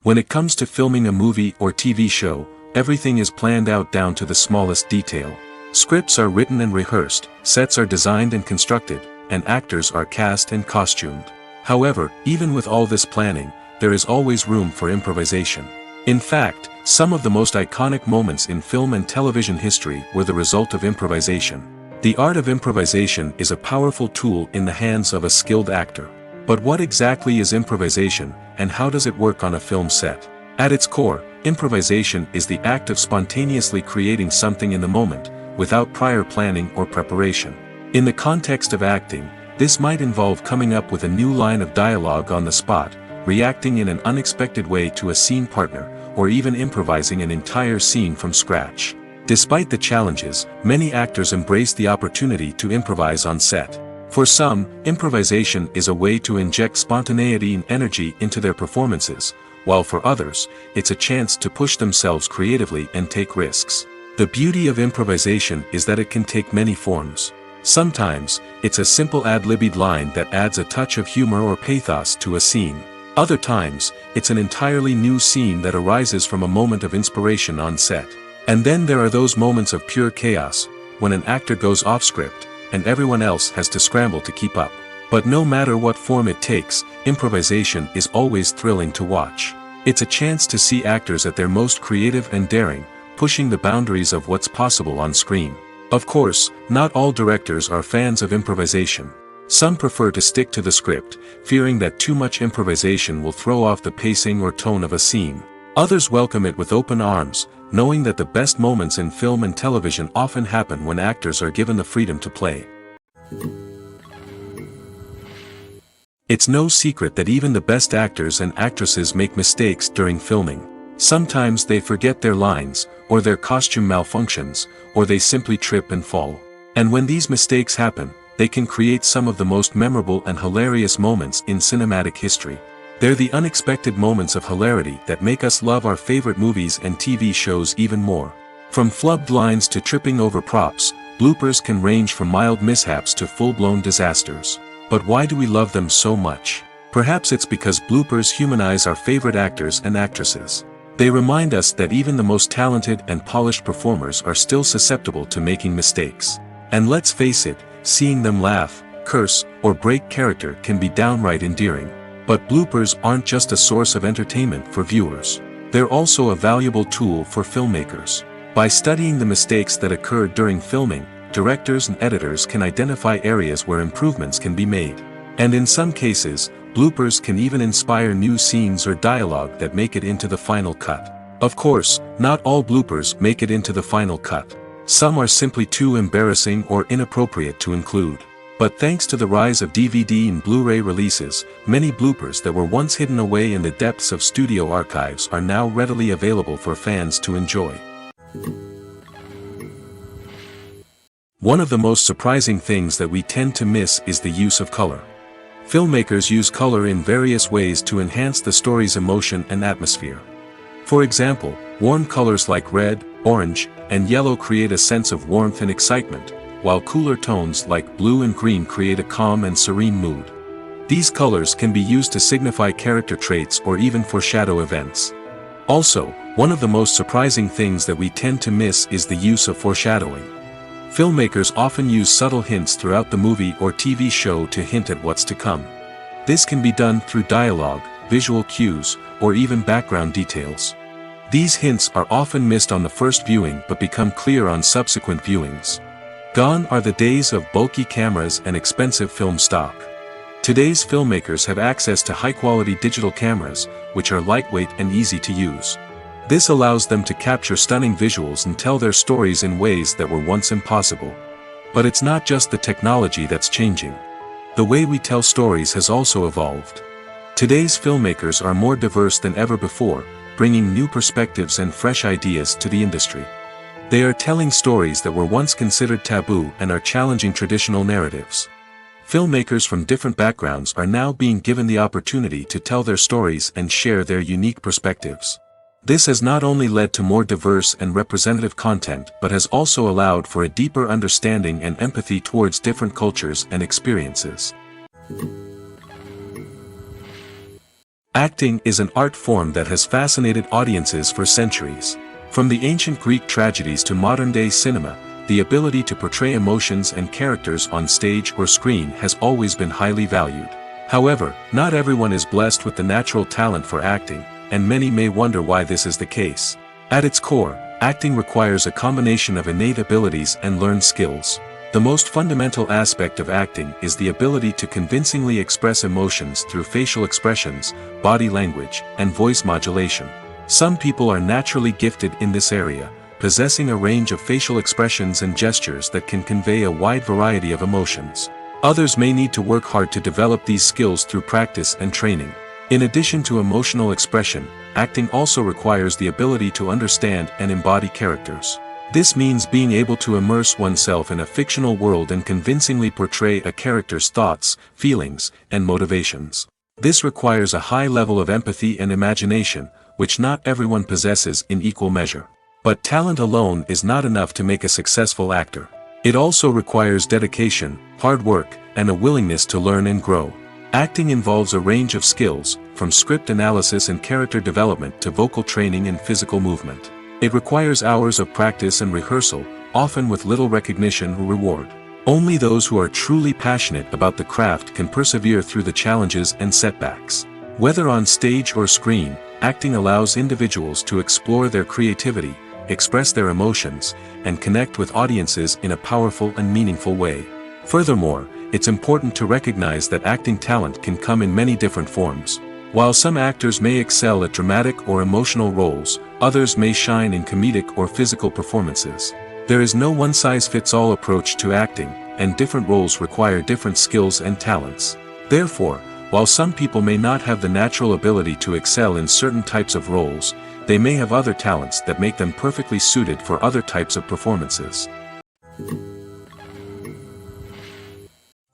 When it comes to filming a movie or TV show, everything is planned out down to the smallest detail. Scripts are written and rehearsed, sets are designed and constructed, and actors are cast and costumed. However, even with all this planning, there is always room for improvisation. In fact, some of the most iconic moments in film and television history were the result of improvisation. The art of improvisation is a powerful tool in the hands of a skilled actor. But what exactly is improvisation, and how does it work on a film set? At its core, improvisation is the act of spontaneously creating something in the moment, without prior planning or preparation. In the context of acting, this might involve coming up with a new line of dialogue on the spot, reacting in an unexpected way to a scene partner, or even improvising an entire scene from scratch. Despite the challenges, many actors embrace the opportunity to improvise on set. For some, improvisation is a way to inject spontaneity and energy into their performances, while for others, it's a chance to push themselves creatively and take risks. The beauty of improvisation is that it can take many forms. Sometimes, it's a simple ad-libbed line that adds a touch of humor or pathos to a scene. Other times, it's an entirely new scene that arises from a moment of inspiration on set. And then there are those moments of pure chaos, when an actor goes off script, and everyone else has to scramble to keep up. But no matter what form it takes, improvisation is always thrilling to watch. It's a chance to see actors at their most creative and daring, pushing the boundaries of what's possible on screen. Of course, not all directors are fans of improvisation. Some prefer to stick to the script, fearing that too much improvisation will throw off the pacing or tone of a scene. Others welcome it with open arms, knowing that the best moments in film and television often happen when actors are given the freedom to play. It's no secret that even the best actors and actresses make mistakes during filming. Sometimes they forget their lines, or their costume malfunctions, or they simply trip and fall. And when these mistakes happen, they can create some of the most memorable and hilarious moments in cinematic history. They're the unexpected moments of hilarity that make us love our favorite movies and TV shows even more. From flubbed lines to tripping over props, bloopers can range from mild mishaps to full-blown disasters. But why do we love them so much? Perhaps it's because bloopers humanize our favorite actors and actresses. They remind us that even the most talented and polished performers are still susceptible to making mistakes. And let's face it, seeing them laugh, curse, or break character can be downright endearing. But bloopers aren't just a source of entertainment for viewers. They're also a valuable tool for filmmakers. By studying the mistakes that occurred during filming, directors and editors can identify areas where improvements can be made. And in some cases, bloopers can even inspire new scenes or dialogue that make it into the final cut. Of course, not all bloopers make it into the final cut. Some are simply too embarrassing or inappropriate to include. But thanks to the rise of DVD and Blu-ray releases, many bloopers that were once hidden away in the depths of studio archives are now readily available for fans to enjoy. One of the most surprising things that we tend to miss is the use of color. Filmmakers use color in various ways to enhance the story's emotion and atmosphere. For example, warm colors like red, orange, and yellow create a sense of warmth and excitement, while cooler tones like blue and green create a calm and serene mood. These colors can be used to signify character traits or even foreshadow events. Also, one of the most surprising things that we tend to miss is the use of foreshadowing. Filmmakers often use subtle hints throughout the movie or TV show to hint at what's to come. This can be done through dialogue, visual cues, or even background details. These hints are often missed on the first viewing but become clear on subsequent viewings. Gone are the days of bulky cameras and expensive film stock. Today's filmmakers have access to high-quality digital cameras, which are lightweight and easy to use. This allows them to capture stunning visuals and tell their stories in ways that were once impossible. But it's not just the technology that's changing. The way we tell stories has also evolved. Today's filmmakers are more diverse than ever before, bringing new perspectives and fresh ideas to the industry. They are telling stories that were once considered taboo and are challenging traditional narratives. Filmmakers from different backgrounds are now being given the opportunity to tell their stories and share their unique perspectives. This has not only led to more diverse and representative content but has also allowed for a deeper understanding and empathy towards different cultures and experiences. Acting is an art form that has fascinated audiences for centuries. From the ancient Greek tragedies to modern-day cinema, the ability to portray emotions and characters on stage or screen has always been highly valued. However, not everyone is blessed with the natural talent for acting, and many may wonder why this is the case. At its core, acting requires a combination of innate abilities and learned skills. The most fundamental aspect of acting is the ability to convincingly express emotions through facial expressions, body language, and voice modulation. Some people are naturally gifted in this area, possessing a range of facial expressions and gestures that can convey a wide variety of emotions. Others may need to work hard to develop these skills through practice and training. In addition to emotional expression, acting also requires the ability to understand and embody characters. This means being able to immerse oneself in a fictional world and convincingly portray a character's thoughts, feelings, and motivations. This requires a high level of empathy and imagination, which not everyone possesses in equal measure. But talent alone is not enough to make a successful actor. It also requires dedication, hard work, and a willingness to learn and grow. Acting involves a range of skills, from script analysis and character development to vocal training and physical movement. It requires hours of practice and rehearsal, often with little recognition or reward. Only those who are truly passionate about the craft can persevere through the challenges and setbacks. Whether on stage or screen, acting allows individuals to explore their creativity, express their emotions, and connect with audiences in a powerful and meaningful way. Furthermore, it's important to recognize that acting talent can come in many different forms. While some actors may excel at dramatic or emotional roles, others may shine in comedic or physical performances. There is no one-size-fits-all approach to acting, and different roles require different skills and talents. Therefore, while some people may not have the natural ability to excel in certain types of roles, they may have other talents that make them perfectly suited for other types of performances.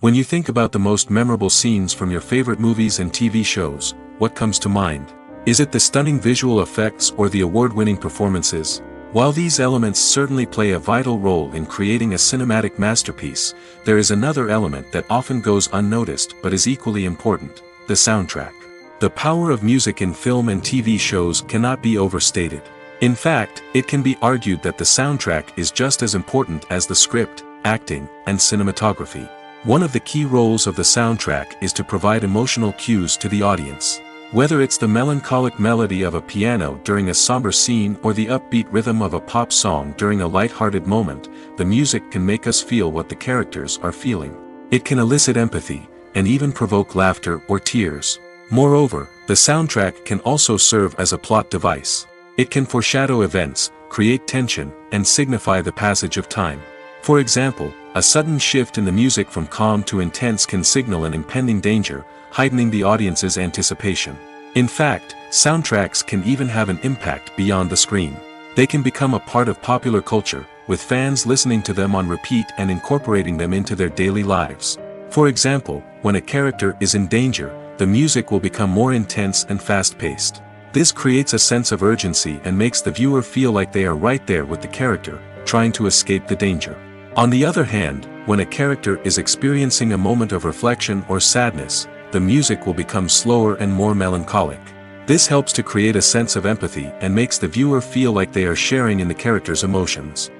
When you think about the most memorable scenes from your favorite movies and TV shows, what comes to mind? Is it the stunning visual effects or the award-winning performances? While these elements certainly play a vital role in creating a cinematic masterpiece, there is another element that often goes unnoticed but is equally important: the soundtrack. The power of music in film and TV shows cannot be overstated. In fact, it can be argued that the soundtrack is just as important as the script, acting, and cinematography. One of the key roles of the soundtrack is to provide emotional cues to the audience. Whether it's the melancholic melody of a piano during a somber scene or the upbeat rhythm of a pop song during a light-hearted moment, the music can make us feel what the characters are feeling. It can elicit empathy, and even provoke laughter or tears. Moreover, the soundtrack can also serve as a plot device. It can foreshadow events, create tension, and signify the passage of time. For example, a sudden shift in the music from calm to intense can signal an impending danger, heightening the audience's anticipation. In fact, soundtracks can even have an impact beyond the screen. They can become a part of popular culture, with fans listening to them on repeat and incorporating them into their daily lives. For example, when a character is in danger, the music will become more intense and fast-paced. This creates a sense of urgency and makes the viewer feel like they are right there with the character, trying to escape the danger. On the other hand, when a character is experiencing a moment of reflection or sadness, the music will become slower and more melancholic. This helps to create a sense of empathy and makes the viewer feel like they are sharing in the character's emotions.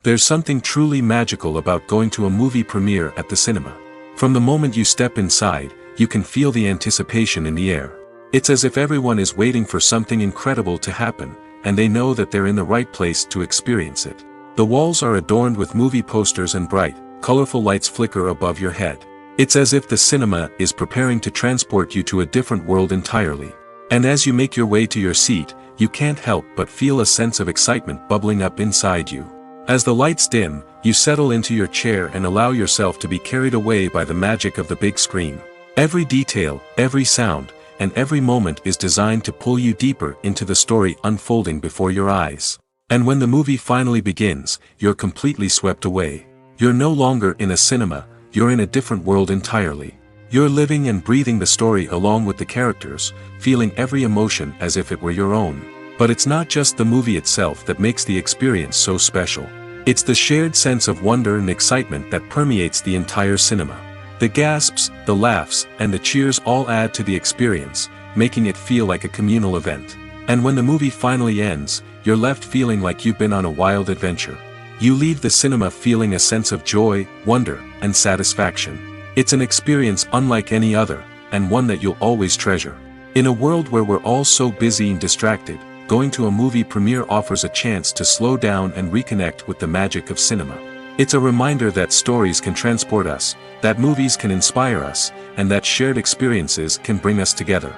There's something truly magical about going to a movie premiere at the cinema. From the moment you step inside, you can feel the anticipation in the air. It's as if everyone is waiting for something incredible to happen, and they know that they're in the right place to experience it. The walls are adorned with movie posters and bright, colorful lights flicker above your head. It's as if the cinema is preparing to transport you to a different world entirely. And as you make your way to your seat, you can't help but feel a sense of excitement bubbling up inside you. As the lights dim, you settle into your chair and allow yourself to be carried away by the magic of the big screen. Every detail, every sound, and every moment is designed to pull you deeper into the story unfolding before your eyes. And when the movie finally begins, you're completely swept away. You're no longer in a cinema, you're in a different world entirely. You're living and breathing the story along with the characters, feeling every emotion as if it were your own. But it's not just the movie itself that makes the experience so special. It's the shared sense of wonder and excitement that permeates the entire cinema. The gasps, the laughs, and the cheers all add to the experience, making it feel like a communal event. And when the movie finally ends, you're left feeling like you've been on a wild adventure. You leave the cinema feeling a sense of joy, wonder, and satisfaction. It's an experience unlike any other, and one that you'll always treasure. In a world where we're all so busy and distracted, going to a movie premiere offers a chance to slow down and reconnect with the magic of cinema. It's a reminder that stories can transport us, that movies can inspire us, and that shared experiences can bring us together.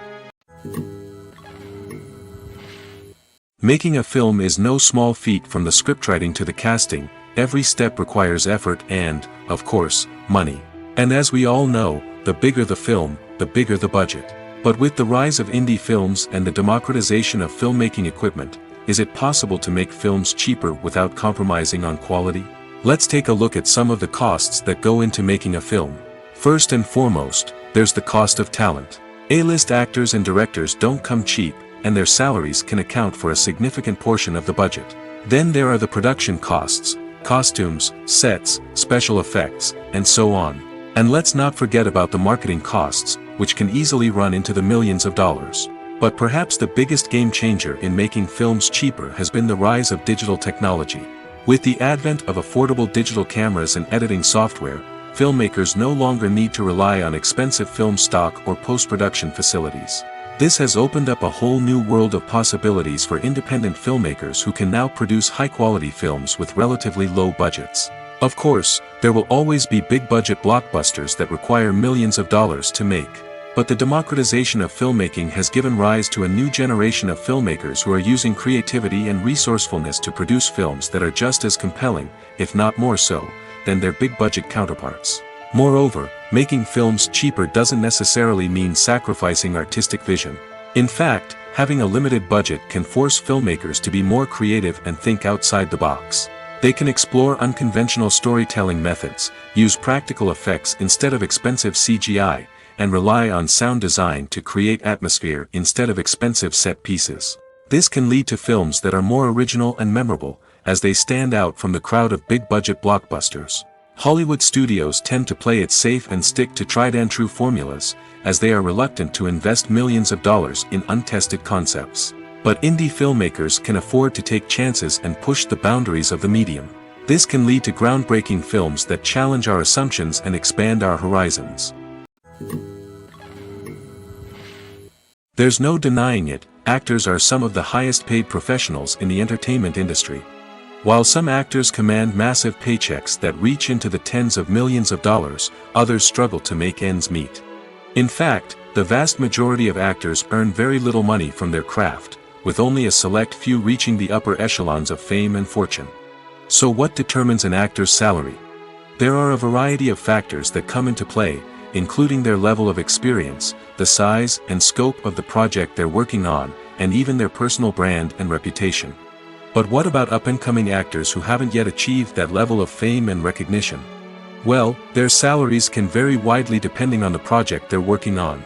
Making a film is no small feat. From the scriptwriting to the casting, every step requires effort and, of course, money. And as we all know, the bigger the film, the bigger the budget. But with the rise of indie films and the democratization of filmmaking equipment, is it possible to make films cheaper without compromising on quality? Let's take a look at some of the costs that go into making a film. First and foremost, there's the cost of talent. A-list actors and directors don't come cheap, and their salaries can account for a significant portion of the budget. Then there are the production costs, costumes, sets, special effects, and so on. And let's not forget about the marketing costs, which can easily run into the millions of dollars. But perhaps the biggest game changer in making films cheaper has been the rise of digital technology. With the advent of affordable digital cameras and editing software, filmmakers no longer need to rely on expensive film stock or post-production facilities. This has opened up a whole new world of possibilities for independent filmmakers who can now produce high-quality films with relatively low budgets. Of course, there will always be big-budget blockbusters that require millions of dollars to make. But the democratization of filmmaking has given rise to a new generation of filmmakers who are using creativity and resourcefulness to produce films that are just as compelling, if not more so, than their big-budget counterparts. Moreover, making films cheaper doesn't necessarily mean sacrificing artistic vision. In fact, having a limited budget can force filmmakers to be more creative and think outside the box. They can explore unconventional storytelling methods, use practical effects instead of expensive CGI, and rely on sound design to create atmosphere instead of expensive set pieces. This can lead to films that are more original and memorable, as they stand out from the crowd of big-budget blockbusters. Hollywood studios tend to play it safe and stick to tried-and-true formulas, as they are reluctant to invest millions of dollars in untested concepts. But indie filmmakers can afford to take chances and push the boundaries of the medium. This can lead to groundbreaking films that challenge our assumptions and expand our horizons. There's no denying it, actors are some of the highest-paid professionals in the entertainment industry. While some actors command massive paychecks that reach into the tens of millions of dollars, others struggle to make ends meet. In fact, the vast majority of actors earn very little money from their craft, with only a select few reaching the upper echelons of fame and fortune. So what determines an actor's salary? There are a variety of factors that come into play, including their level of experience, the size and scope of the project they're working on, and even their personal brand and reputation. But what about up-and-coming actors who haven't yet achieved that level of fame and recognition? Well, their salaries can vary widely depending on the project they're working on.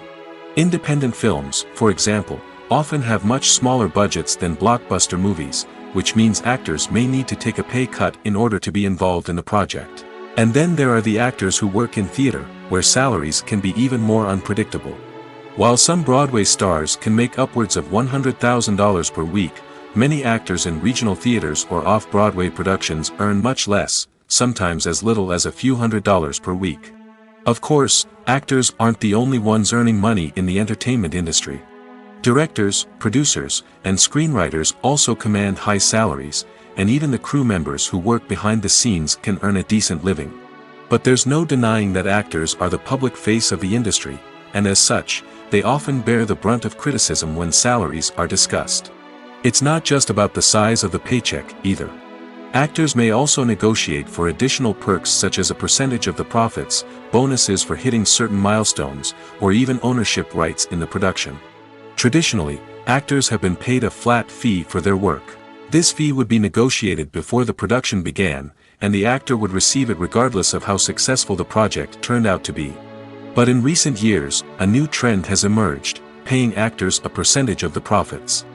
Independent films, for example, often have much smaller budgets than blockbuster movies, which means actors may need to take a pay cut in order to be involved in the project. And then there are the actors who work in theater, where salaries can be even more unpredictable. While some Broadway stars can make upwards of $100,000 per week, many actors in regional theaters or off-Broadway productions earn much less, sometimes as little as a few $100s per week. Of course, actors aren't the only ones earning money in the entertainment industry. Directors, producers, and screenwriters also command high salaries, and even the crew members who work behind the scenes can earn a decent living. But there's no denying that actors are the public face of the industry, and as such, they often bear the brunt of criticism when salaries are discussed. It's not just about the size of the paycheck, either. Actors may also negotiate for additional perks such as a percentage of the profits, bonuses for hitting certain milestones, or even ownership rights in the production. Traditionally, actors have been paid a flat fee for their work. This fee would be negotiated before the production began, and the actor would receive it regardless of how successful the project turned out to be. But in recent years, a new trend has emerged, paying actors a percentage of the profits.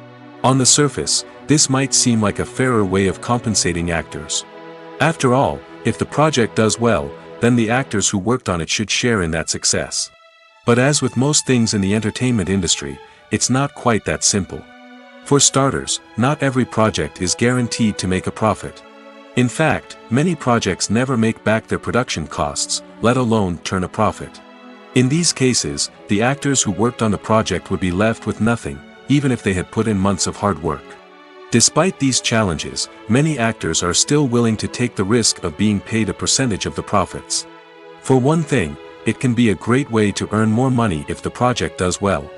On the surface, this might seem like a fairer way of compensating actors. After all, if the project does well, then the actors who worked on it should share in that success. But as with most things in the entertainment industry, it's not quite that simple. For starters, not every project is guaranteed to make a profit. In fact, many projects never make back their production costs, let alone turn a profit. In these cases, the actors who worked on the project would be left with nothing, even if they had put in months of hard work. Despite these challenges, many actors are still willing to take the risk of being paid a percentage of the profits. For one thing, it can be a great way to earn more money if the project does well.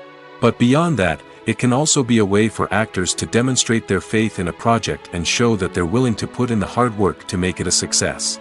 But beyond that, it can also be a way for actors to demonstrate their faith in a project and show that they're willing to put in the hard work to make it a success.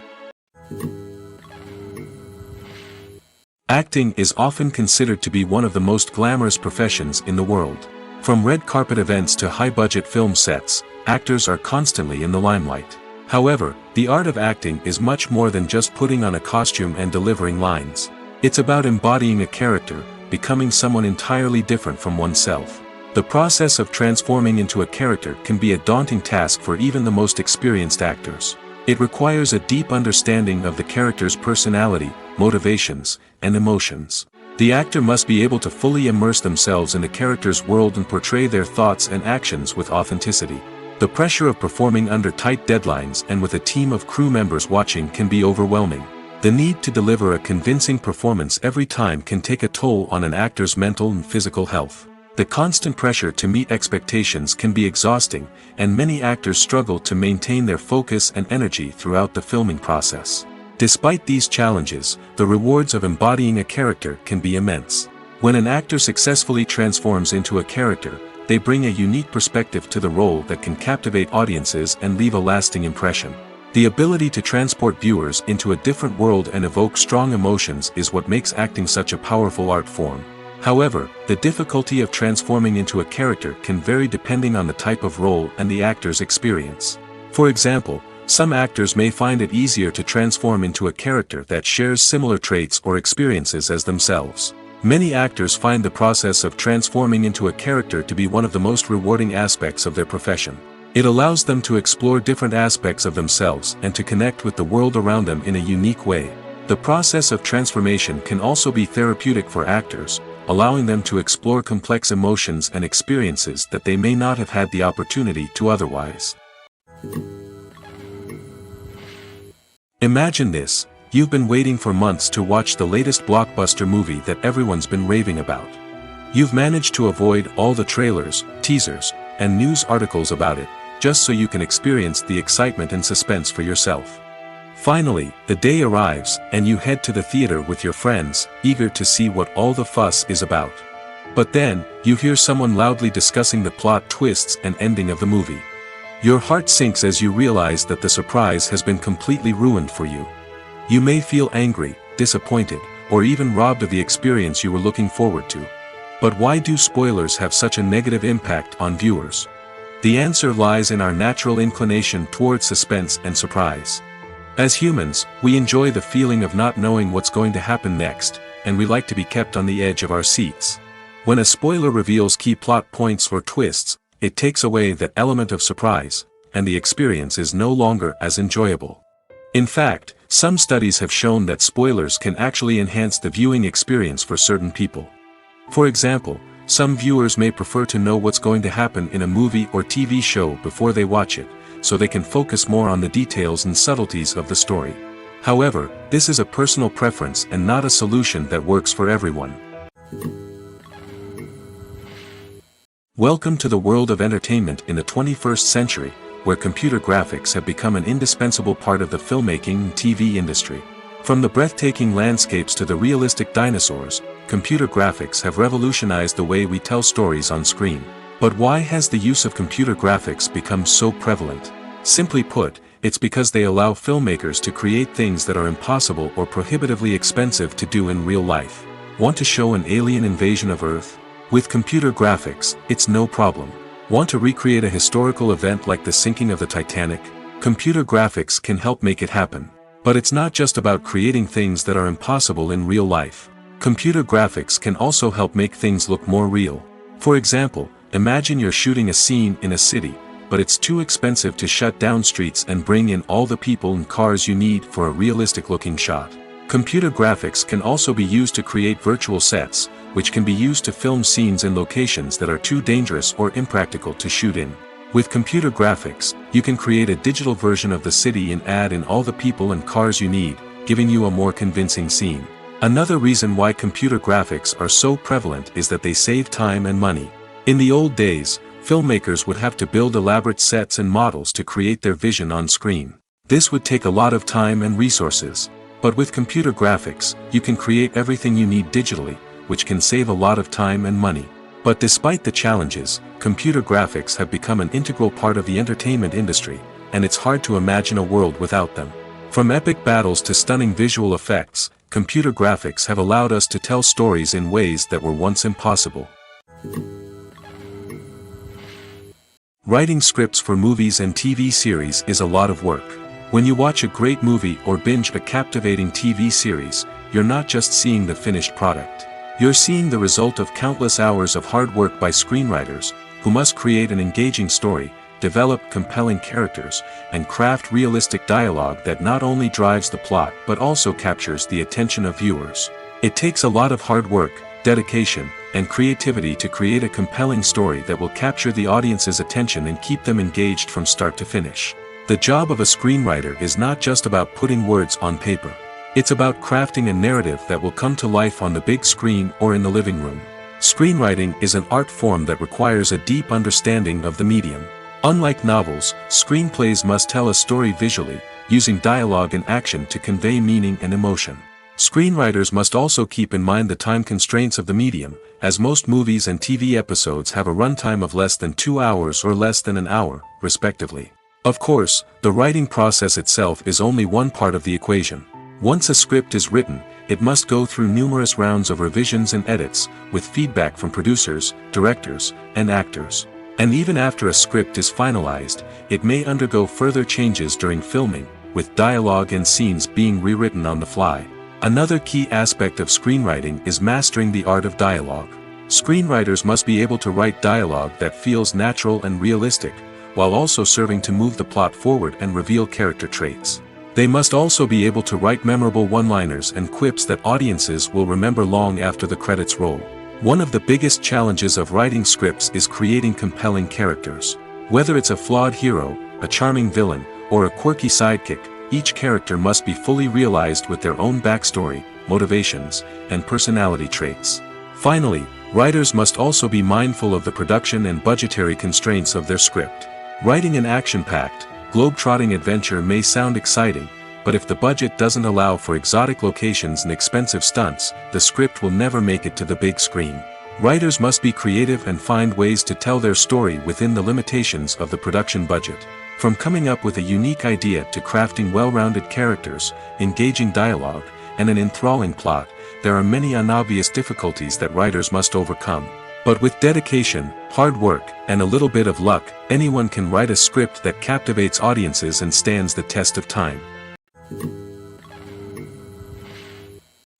Acting is often considered to be one of the most glamorous professions in the world. From red carpet events to high-budget film sets, actors are constantly in the limelight. However, the art of acting is much more than just putting on a costume and delivering lines. It's about embodying a character, becoming someone entirely different from oneself. The process of transforming into a character can be a daunting task for even the most experienced actors. It requires a deep understanding of the character's personality, motivations, and emotions. The actor must be able to fully immerse themselves in the character's world and portray their thoughts and actions with authenticity. The pressure of performing under tight deadlines and with a team of crew members watching can be overwhelming. The need to deliver a convincing performance every time can take a toll on an actor's mental and physical health. The constant pressure to meet expectations can be exhausting, and many actors struggle to maintain their focus and energy throughout the filming process. Despite these challenges, the rewards of embodying a character can be immense. When an actor successfully transforms into a character, they bring a unique perspective to the role that can captivate audiences and leave a lasting impression. The ability to transport viewers into a different world and evoke strong emotions is what makes acting such a powerful art form. However, the difficulty of transforming into a character can vary depending on the type of role and the actor's experience. For example, some actors may find it easier to transform into a character that shares similar traits or experiences as themselves. Many actors find the process of transforming into a character to be one of the most rewarding aspects of their profession. It allows them to explore different aspects of themselves and to connect with the world around them in a unique way. The process of transformation can also be therapeutic for actors, allowing them to explore complex emotions and experiences that they may not have had the opportunity to otherwise. Imagine this: you've been waiting for months to watch the latest blockbuster movie that everyone's been raving about. You've managed to avoid all the trailers, teasers, and news articles about it, just so you can experience the excitement and suspense for yourself. Finally, the day arrives, and you head to the theater with your friends, eager to see what all the fuss is about. But then, you hear someone loudly discussing the plot twists and ending of the movie. Your heart sinks as you realize that the surprise has been completely ruined for you. You may feel angry, disappointed, or even robbed of the experience you were looking forward to. But why do spoilers have such a negative impact on viewers? The answer lies in our natural inclination toward suspense and surprise. As humans, we enjoy the feeling of not knowing what's going to happen next, and we like to be kept on the edge of our seats. When a spoiler reveals key plot points or twists, it takes away that element of surprise, and the experience is no longer as enjoyable. In fact, Some studies have shown that spoilers can actually enhance the viewing experience for certain people. For example, some viewers may prefer to know what's going to happen in a movie or TV show before they watch it, so they can focus more on the details and subtleties of the story. However, this is a personal preference and not a solution that works for everyone. Welcome to the world of entertainment in the 21st century, where computer graphics have become an indispensable part of the filmmaking and TV industry. From the breathtaking landscapes to the realistic dinosaurs, computer graphics have revolutionized the way we tell stories on screen. But why has the use of computer graphics become so prevalent? Simply put, it's because they allow filmmakers to create things that are impossible or prohibitively expensive to do in real life. Want to show an alien invasion of Earth? With computer graphics, it's no problem. Want to recreate a historical event like the sinking of the Titanic? Computer graphics can help make it happen. But it's not just about creating things that are impossible in real life. Computer graphics can also help make things look more real. For example, imagine you're shooting a scene in a city, but it's too expensive to shut down streets and bring in all the people and cars you need for a realistic-looking shot. Computer graphics can also be used to create virtual sets, which can be used to film scenes in locations that are too dangerous or impractical to shoot in. With computer graphics, you can create a digital version of the city and add in all the people and cars you need, giving you a more convincing scene. Another reason why computer graphics are so prevalent is that they save time and money. In the old days, filmmakers would have to build elaborate sets and models to create their vision on screen. This would take a lot of time and resources. But with computer graphics, you can create everything you need digitally, which can save a lot of time and money. But despite the challenges, computer graphics have become an integral part of the entertainment industry, and it's hard to imagine a world without them. From epic battles to stunning visual effects, computer graphics have allowed us to tell stories in ways that were once impossible. Writing scripts for movies and TV series is a lot of work. When you watch a great movie or binge a captivating TV series, you're not just seeing the finished product. You're seeing the result of countless hours of hard work by screenwriters, who must create an engaging story, develop compelling characters, and craft realistic dialogue that not only drives the plot but also captures the attention of viewers. It takes a lot of hard work, dedication, and creativity to create a compelling story that will capture the audience's attention and keep them engaged from start to finish. The job of a screenwriter is not just about putting words on paper. It's about crafting a narrative that will come to life on the big screen or in the living room. Screenwriting is an art form that requires a deep understanding of the medium. Unlike novels, screenplays must tell a story visually, using dialogue and action to convey meaning and emotion. Screenwriters must also keep in mind the time constraints of the medium, as most movies and TV episodes have a runtime of less than 2 hours or less than an hour, respectively. Of course, the writing process itself is only one part of the equation. Once a script is written, it must go through numerous rounds of revisions and edits, with feedback from producers, directors, and actors. And even after a script is finalized, it may undergo further changes during filming, with dialogue and scenes being rewritten on the fly. Another key aspect of screenwriting is mastering the art of dialogue. Screenwriters must be able to write dialogue that feels natural and realistic, while also serving to move the plot forward and reveal character traits. They must also be able to write memorable one-liners and quips that audiences will remember long after the credits roll. One of the biggest challenges of writing scripts is creating compelling characters. Whether it's a flawed hero, a charming villain, or a quirky sidekick, each character must be fully realized with their own backstory, motivations, and personality traits. Finally, writers must also be mindful of the production and budgetary constraints of their script. Writing an action-packed, globe-trotting adventure may sound exciting, but if the budget doesn't allow for exotic locations and expensive stunts, the script will never make it to the big screen. Writers must be creative and find ways to tell their story within the limitations of the production budget. From coming up with a unique idea to crafting well-rounded characters, engaging dialogue, and an enthralling plot, there are many unobvious difficulties that writers must overcome. But with dedication, hard work, and a little bit of luck, anyone can write a script that captivates audiences and stands the test of time.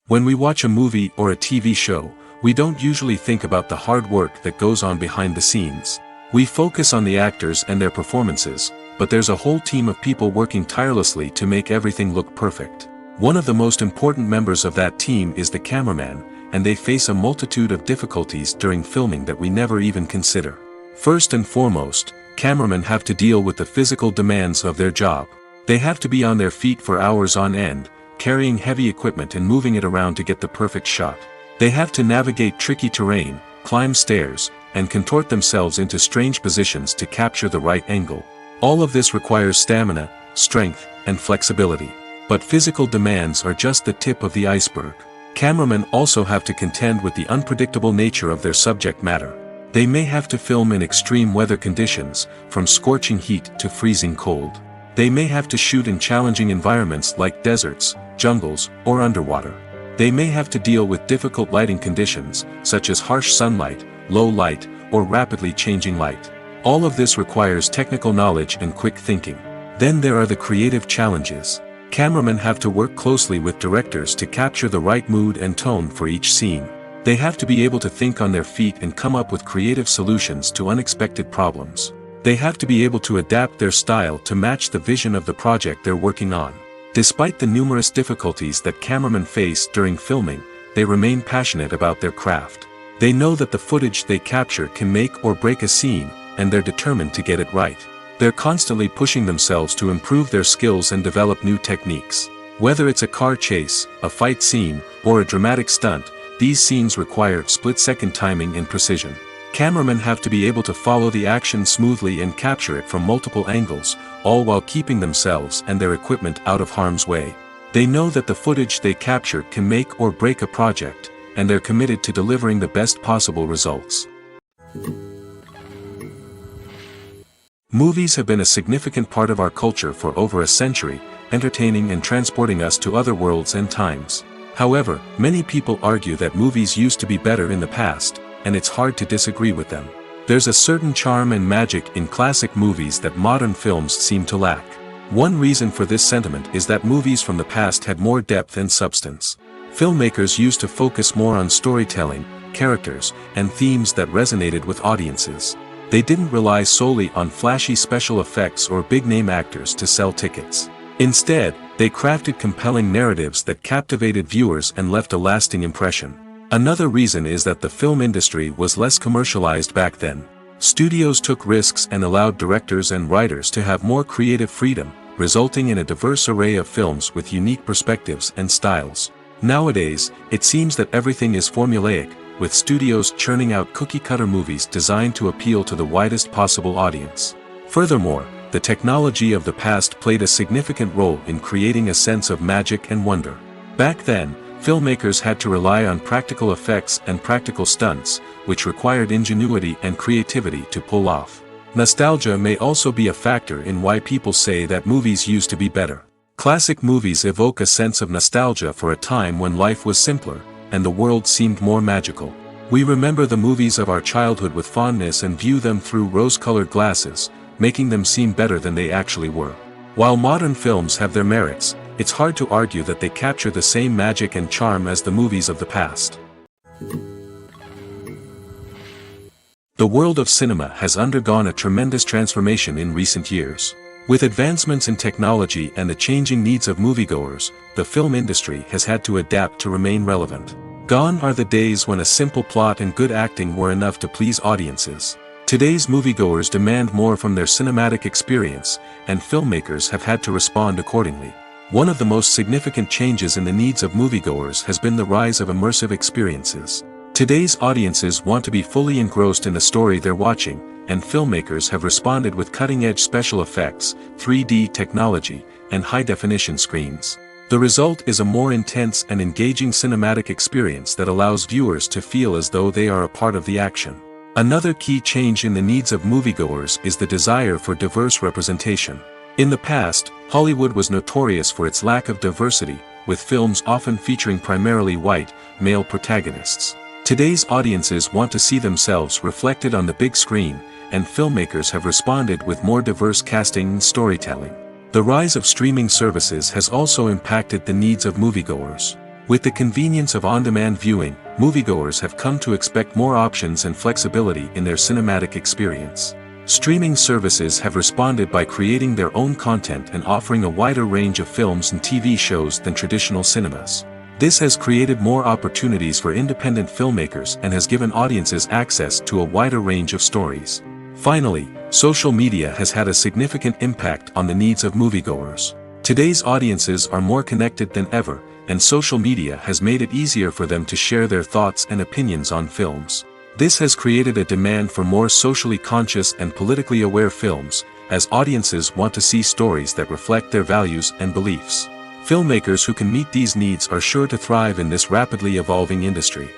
When we watch a movie or a TV show, we don't usually think about the hard work that goes on behind the scenes. We focus on the actors and their performances, but there's a whole team of people working tirelessly to make everything look perfect. One of the most important members of that team is the cameraman, and they face a multitude of difficulties during filming that we never even consider. First and foremost, cameramen have to deal with the physical demands of their job. They have to be on their feet for hours on end, carrying heavy equipment and moving it around to get the perfect shot. They have to navigate tricky terrain, climb stairs, and contort themselves into strange positions to capture the right angle. All of this requires stamina, strength, and flexibility. But physical demands are just the tip of the iceberg. Cameramen also have to contend with the unpredictable nature of their subject matter. They may have to film in extreme weather conditions, from scorching heat to freezing cold. They may have to shoot in challenging environments like deserts, jungles, or underwater. They may have to deal with difficult lighting conditions, such as harsh sunlight, low light, or rapidly changing light. All of this requires technical knowledge and quick thinking. Then there are the creative challenges. Cameramen have to work closely with directors to capture the right mood and tone for each scene. They have to be able to think on their feet and come up with creative solutions to unexpected problems. They have to be able to adapt their style to match the vision of the project they're working on. Despite the numerous difficulties that cameramen face during filming, they remain passionate about their craft. They know that the footage they capture can make or break a scene, and they're determined to get it right. They're constantly pushing themselves to improve their skills and develop new techniques. Whether it's a car chase, a fight scene, or a dramatic stunt, these scenes require split-second timing and precision. Cameramen have to be able to follow the action smoothly and capture it from multiple angles, all while keeping themselves and their equipment out of harm's way. They know that the footage they capture can make or break a project, and they're committed to delivering the best possible results. Movies have been a significant part of our culture for over a century, entertaining and transporting us to other worlds and times. However, many people argue that movies used to be better in the past, and it's hard to disagree with them. There's a certain charm and magic in classic movies that modern films seem to lack. One reason for this sentiment is that movies from the past had more depth and substance. Filmmakers used to focus more on storytelling, characters, and themes that resonated with audiences. They didn't rely solely on flashy special effects or big-name actors to sell tickets. Instead, they crafted compelling narratives that captivated viewers and left a lasting impression. Another reason is that the film industry was less commercialized back then. Studios took risks and allowed directors and writers to have more creative freedom, resulting in a diverse array of films with unique perspectives and styles. Nowadays, it seems that everything is formulaic, with studios churning out cookie-cutter movies designed to appeal to the widest possible audience. Furthermore, the technology of the past played a significant role in creating a sense of magic and wonder. Back then, filmmakers had to rely on practical effects and practical stunts, which required ingenuity and creativity to pull off. Nostalgia may also be a factor in why people say that movies used to be better. Classic movies evoke a sense of nostalgia for a time when life was simpler, and the world seemed more magical. We remember the movies of our childhood with fondness and view them through rose-colored glasses, making them seem better than they actually were. While modern films have their merits, it's hard to argue that they capture the same magic and charm as the movies of the past. The world of cinema has undergone a tremendous transformation in recent years. With advancements in technology and the changing needs of moviegoers, the film industry has had to adapt to remain relevant. Gone are the days when a simple plot and good acting were enough to please audiences. Today's moviegoers demand more from their cinematic experience, and filmmakers have had to respond accordingly. One of the most significant changes in the needs of moviegoers has been the rise of immersive experiences. Today's audiences want to be fully engrossed in the story they're watching, and filmmakers have responded with cutting-edge special effects, 3D technology, and high-definition screens. The result is a more intense and engaging cinematic experience that allows viewers to feel as though they are a part of the action. Another key change in the needs of moviegoers is the desire for diverse representation. In the past, Hollywood was notorious for its lack of diversity, with films often featuring primarily white, male protagonists. Today's audiences want to see themselves reflected on the big screen, and filmmakers have responded with more diverse casting and storytelling. The rise of streaming services has also impacted the needs of moviegoers. With the convenience of on-demand viewing, moviegoers have come to expect more options and flexibility in their cinematic experience. Streaming services have responded by creating their own content and offering a wider range of films and TV shows than traditional cinemas. This has created more opportunities for independent filmmakers and has given audiences access to a wider range of stories. Finally, social media has had a significant impact on the needs of moviegoers. Today's audiences are more connected than ever, and social media has made it easier for them to share their thoughts and opinions on films. This has created a demand for more socially conscious and politically aware films, as audiences want to see stories that reflect their values and beliefs. Filmmakers who can meet these needs are sure to thrive in this rapidly evolving industry.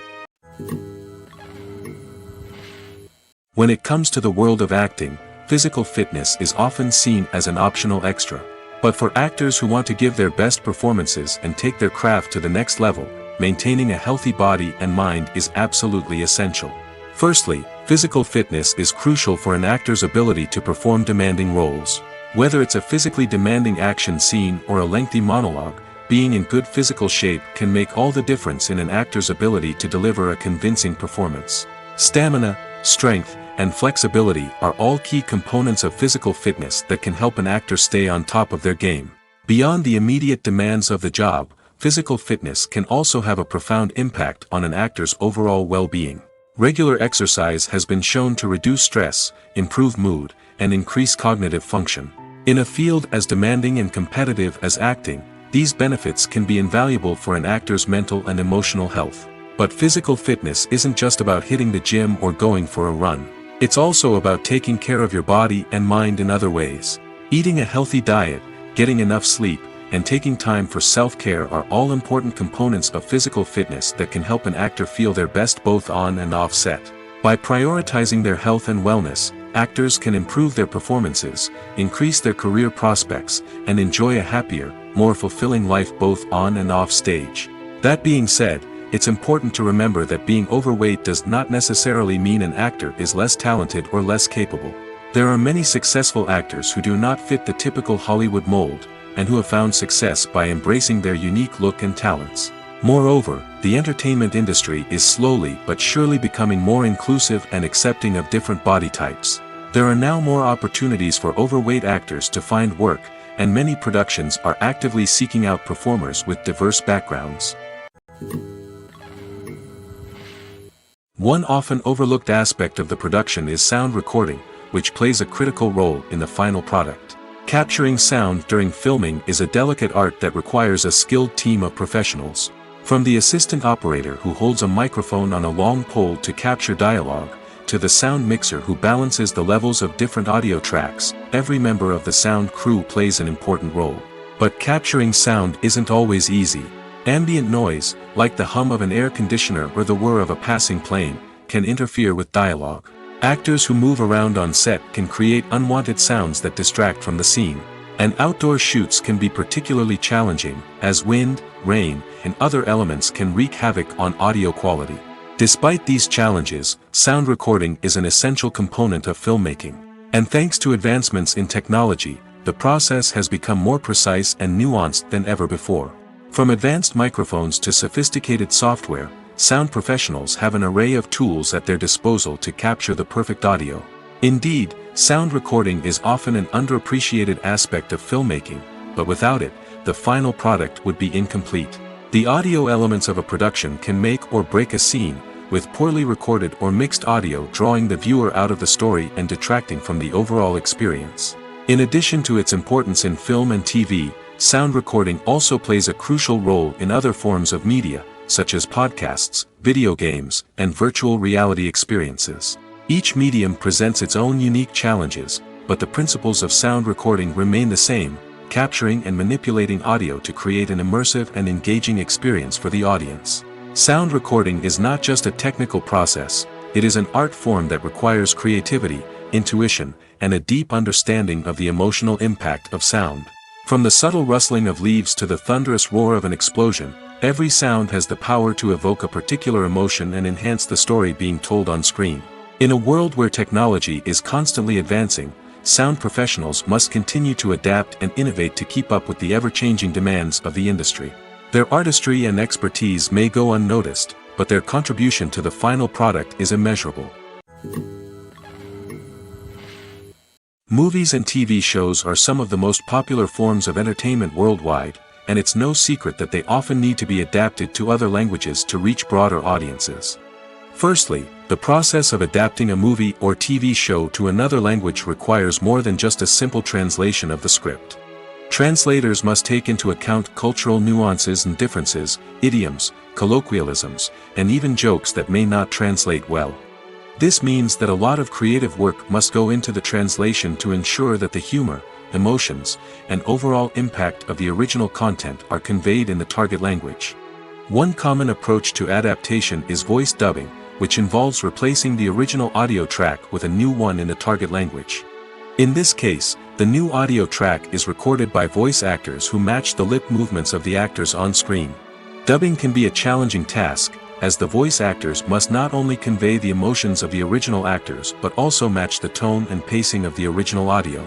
When it comes to the world of acting, physical fitness is often seen as an optional extra. But for actors who want to give their best performances and take their craft to the next level, maintaining a healthy body and mind is absolutely essential. Firstly, physical fitness is crucial for an actor's ability to perform demanding roles. Whether it's a physically demanding action scene or a lengthy monologue, being in good physical shape can make all the difference in an actor's ability to deliver a convincing performance. Stamina, strength, and flexibility are all key components of physical fitness that can help an actor stay on top of their game. Beyond the immediate demands of the job, physical fitness can also have a profound impact on an actor's overall well-being. Regular exercise has been shown to reduce stress, improve mood, and increase cognitive function. In a field as demanding and competitive as acting, these benefits can be invaluable for an actor's mental and emotional health. But physical fitness isn't just about hitting the gym or going for a run. It's also about taking care of your body and mind in other ways. Eating a healthy diet, getting enough sleep, and taking time for self-care are all important components of physical fitness that can help an actor feel their best both on and off set. By prioritizing their health and wellness, actors can improve their performances, increase their career prospects, and enjoy a happier, more fulfilling life both on and off stage. That being said, it's important to remember that being overweight does not necessarily mean an actor is less talented or less capable. There are many successful actors who do not fit the typical Hollywood mold, and who have found success by embracing their unique look and talents. Moreover, the entertainment industry is slowly but surely becoming more inclusive and accepting of different body types. There are now more opportunities for overweight actors to find work, and many productions are actively seeking out performers with diverse backgrounds. One often overlooked aspect of the production is sound recording, which plays a critical role in the final product. Capturing sound during filming is a delicate art that requires a skilled team of professionals. From the assistant operator who holds a microphone on a long pole to capture dialogue, to the sound mixer who balances the levels of different audio tracks, every member of the sound crew plays an important role. But capturing sound isn't always easy. Ambient noise, like the hum of an air conditioner or the whir of a passing plane, can interfere with dialogue. Actors who move around on set can create unwanted sounds that distract from the scene. And outdoor shoots can be particularly challenging, as wind, rain, and other elements can wreak havoc on audio quality. Despite these challenges, sound recording is an essential component of filmmaking. And thanks to advancements in technology, the process has become more precise and nuanced than ever before. From advanced microphones to sophisticated software, sound professionals have an array of tools at their disposal to capture the perfect audio. Indeed, sound recording is often an underappreciated aspect of filmmaking, but without it, the final product would be incomplete. The audio elements of a production can make or break a scene, with poorly recorded or mixed audio drawing the viewer out of the story and detracting from the overall experience. In addition to its importance in film and TV, sound recording also plays a crucial role in other forms of media, such as podcasts, video games, and virtual reality experiences. Each medium presents its own unique challenges, but the principles of sound recording remain the same, capturing and manipulating audio to create an immersive and engaging experience for the audience. Sound recording is not just a technical process, it is an art form that requires creativity, intuition, and a deep understanding of the emotional impact of sound. From the subtle rustling of leaves to the thunderous roar of an explosion, every sound has the power to evoke a particular emotion and enhance the story being told on screen. In a world where technology is constantly advancing, sound professionals must continue to adapt and innovate to keep up with the ever-changing demands of the industry. Their artistry and expertise may go unnoticed, but their contribution to the final product is immeasurable. Movies and TV shows are some of the most popular forms of entertainment worldwide, and it's no secret that they often need to be adapted to other languages to reach broader audiences. Firstly, the process of adapting a movie or TV show to another language requires more than just a simple translation of the script. Translators must take into account cultural nuances and differences, idioms, colloquialisms, and even jokes that may not translate well. This means that a lot of creative work must go into the translation to ensure that the humor, emotions, and overall impact of the original content are conveyed in the target language. One common approach to adaptation is voice dubbing, which involves replacing the original audio track with a new one in the target language. In this case, the new audio track is recorded by voice actors who match the lip movements of the actors on screen. Dubbing can be a challenging task, as the voice actors must not only convey the emotions of the original actors but also match the tone and pacing of the original audio.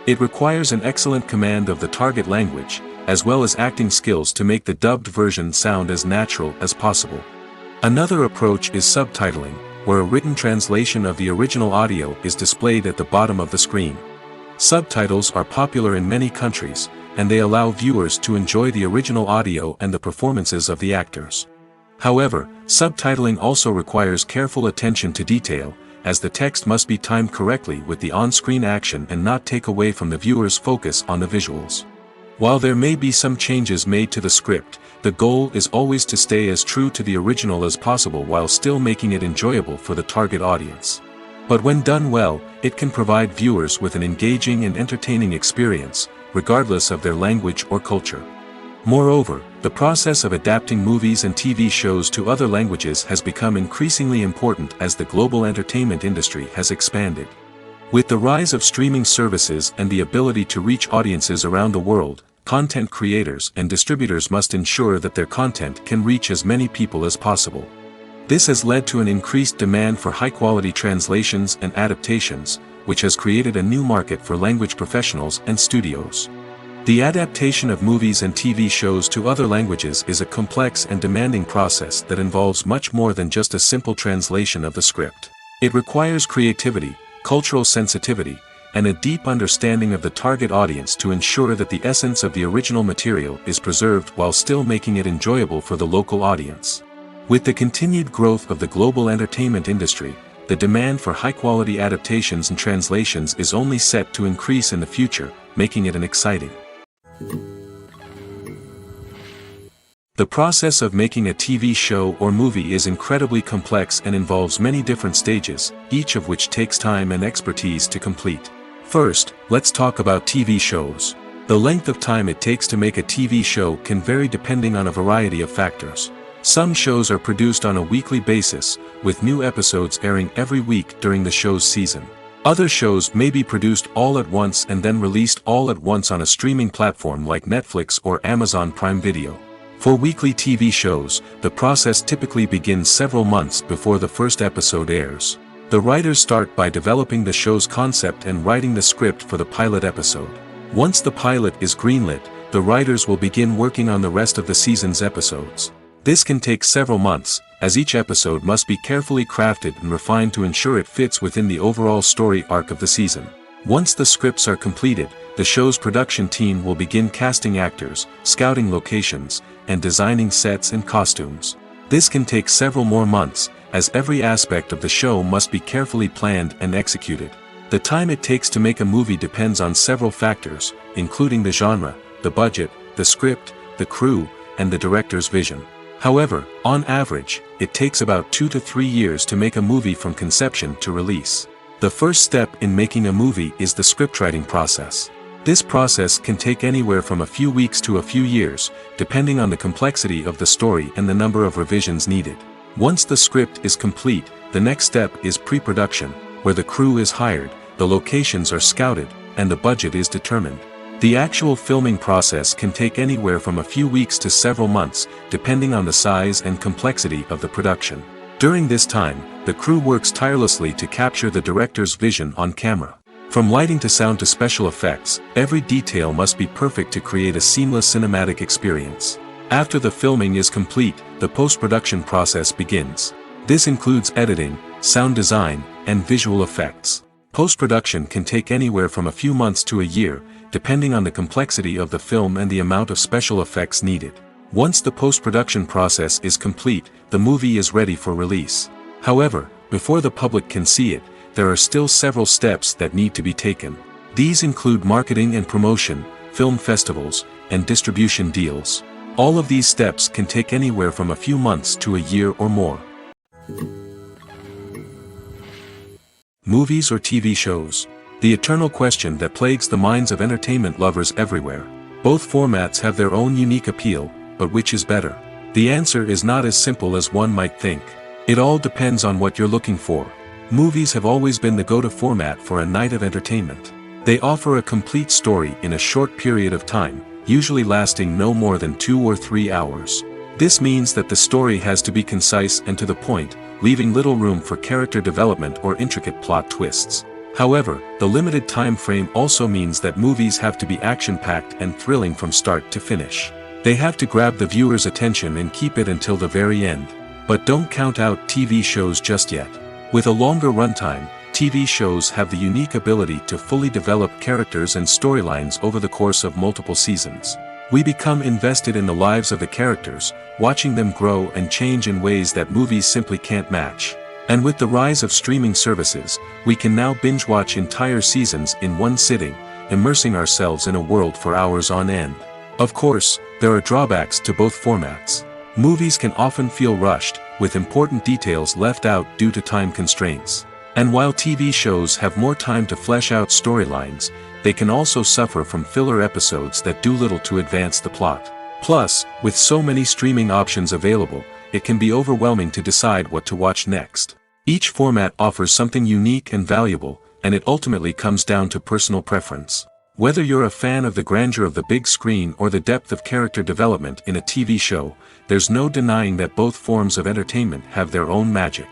It requires an excellent command of the target language, as well as acting skills to make the dubbed version sound as natural as possible. Another approach is subtitling, where a written translation of the original audio is displayed at the bottom of the screen. Subtitles are popular in many countries, and they allow viewers to enjoy the original audio and the performances of the actors. However, subtitling also requires careful attention to detail, as the text must be timed correctly with the on-screen action and not take away from the viewer's focus on the visuals. While there may be some changes made to the script, the goal is always to stay as true to the original as possible while still making it enjoyable for the target audience. But when done well, it can provide viewers with an engaging and entertaining experience, regardless of their language or culture. Moreover, the process of adapting movies and TV shows to other languages has become increasingly important as the global entertainment industry has expanded. With the rise of streaming services and the ability to reach audiences around the world, content creators and distributors must ensure that their content can reach as many people as possible. This has led to an increased demand for high-quality translations and adaptations, which has created a new market for language professionals and studios. The adaptation of movies and TV shows to other languages is a complex and demanding process that involves much more than just a simple translation of the script. It requires creativity, cultural sensitivity, and a deep understanding of the target audience to ensure that the essence of the original material is preserved while still making it enjoyable for the local audience. With the continued growth of the global entertainment industry, the demand for high-quality adaptations and translations is only set to increase in the future, making it an exciting. The process of making a TV show or movie is incredibly complex and involves many different stages, each of which takes time and expertise to complete. First, let's talk about TV shows. The length of time it takes to make a TV show can vary depending on a variety of factors. Some shows are produced on a weekly basis, with new episodes airing every week during the show's season. Other shows may be produced all at once and then released all at once on a streaming platform like Netflix or Amazon Prime Video. For weekly TV shows, the process typically begins several months before the first episode airs. The writers start by developing the show's concept and writing the script for the pilot episode. Once the pilot is greenlit, the writers will begin working on the rest of the season's episodes. This can take several months, as each episode must be carefully crafted and refined to ensure it fits within the overall story arc of the season. Once the scripts are completed, the show's production team will begin casting actors, scouting locations, and designing sets and costumes. This can take several more months, as every aspect of the show must be carefully planned and executed. The time it takes to make a movie depends on several factors, including the genre, the budget, the script, the crew, and the director's vision. However, on average, it takes about 2 to 3 years to make a movie from conception to release. The first step in making a movie is the scriptwriting process. This process can take anywhere from a few weeks to a few years, depending on the complexity of the story and the number of revisions needed. Once the script is complete, the next step is pre-production, where the crew is hired, the locations are scouted, and the budget is determined. The actual filming process can take anywhere from a few weeks to several months, depending on the size and complexity of the production. During this time, the crew works tirelessly to capture the director's vision on camera. From lighting to sound to special effects, every detail must be perfect to create a seamless cinematic experience. After the filming is complete, the post-production process begins. This includes editing, sound design, and visual effects. Post-production can take anywhere from a few months to a year, depending on the complexity of the film and the amount of special effects needed. Once the post-production process is complete, the movie is ready for release. However, before the public can see it, there are still several steps that need to be taken. These include marketing and promotion, film festivals, and distribution deals. All of these steps can take anywhere from a few months to a year or more. Movies or TV shows? The eternal question that plagues the minds of entertainment lovers everywhere. Both formats have their own unique appeal, but which is better? The answer is not as simple as one might think. It all depends on what you're looking for. Movies have always been the go-to format for a night of entertainment. They offer a complete story in a short period of time, usually lasting no more than 2 or 3 hours. This means that the story has to be concise and to the point, leaving little room for character development or intricate plot twists. However, the limited time frame also means that movies have to be action-packed and thrilling from start to finish. They have to grab the viewer's attention and keep it until the very end. But don't count out TV shows just yet. With a longer runtime, TV shows have the unique ability to fully develop characters and storylines over the course of multiple seasons. We become invested in the lives of the characters, watching them grow and change in ways that movies simply can't match. And with the rise of streaming services, we can now binge-watch entire seasons in one sitting, immersing ourselves in a world for hours on end. Of course, there are drawbacks to both formats. Movies can often feel rushed, with important details left out due to time constraints. And while TV shows have more time to flesh out storylines, they can also suffer from filler episodes that do little to advance the plot. Plus, with so many streaming options available, it can be overwhelming to decide what to watch next. Each format offers something unique and valuable, and it ultimately comes down to personal preference. Whether you're a fan of the grandeur of the big screen or the depth of character development in a TV show, there's no denying that both forms of entertainment have their own magic.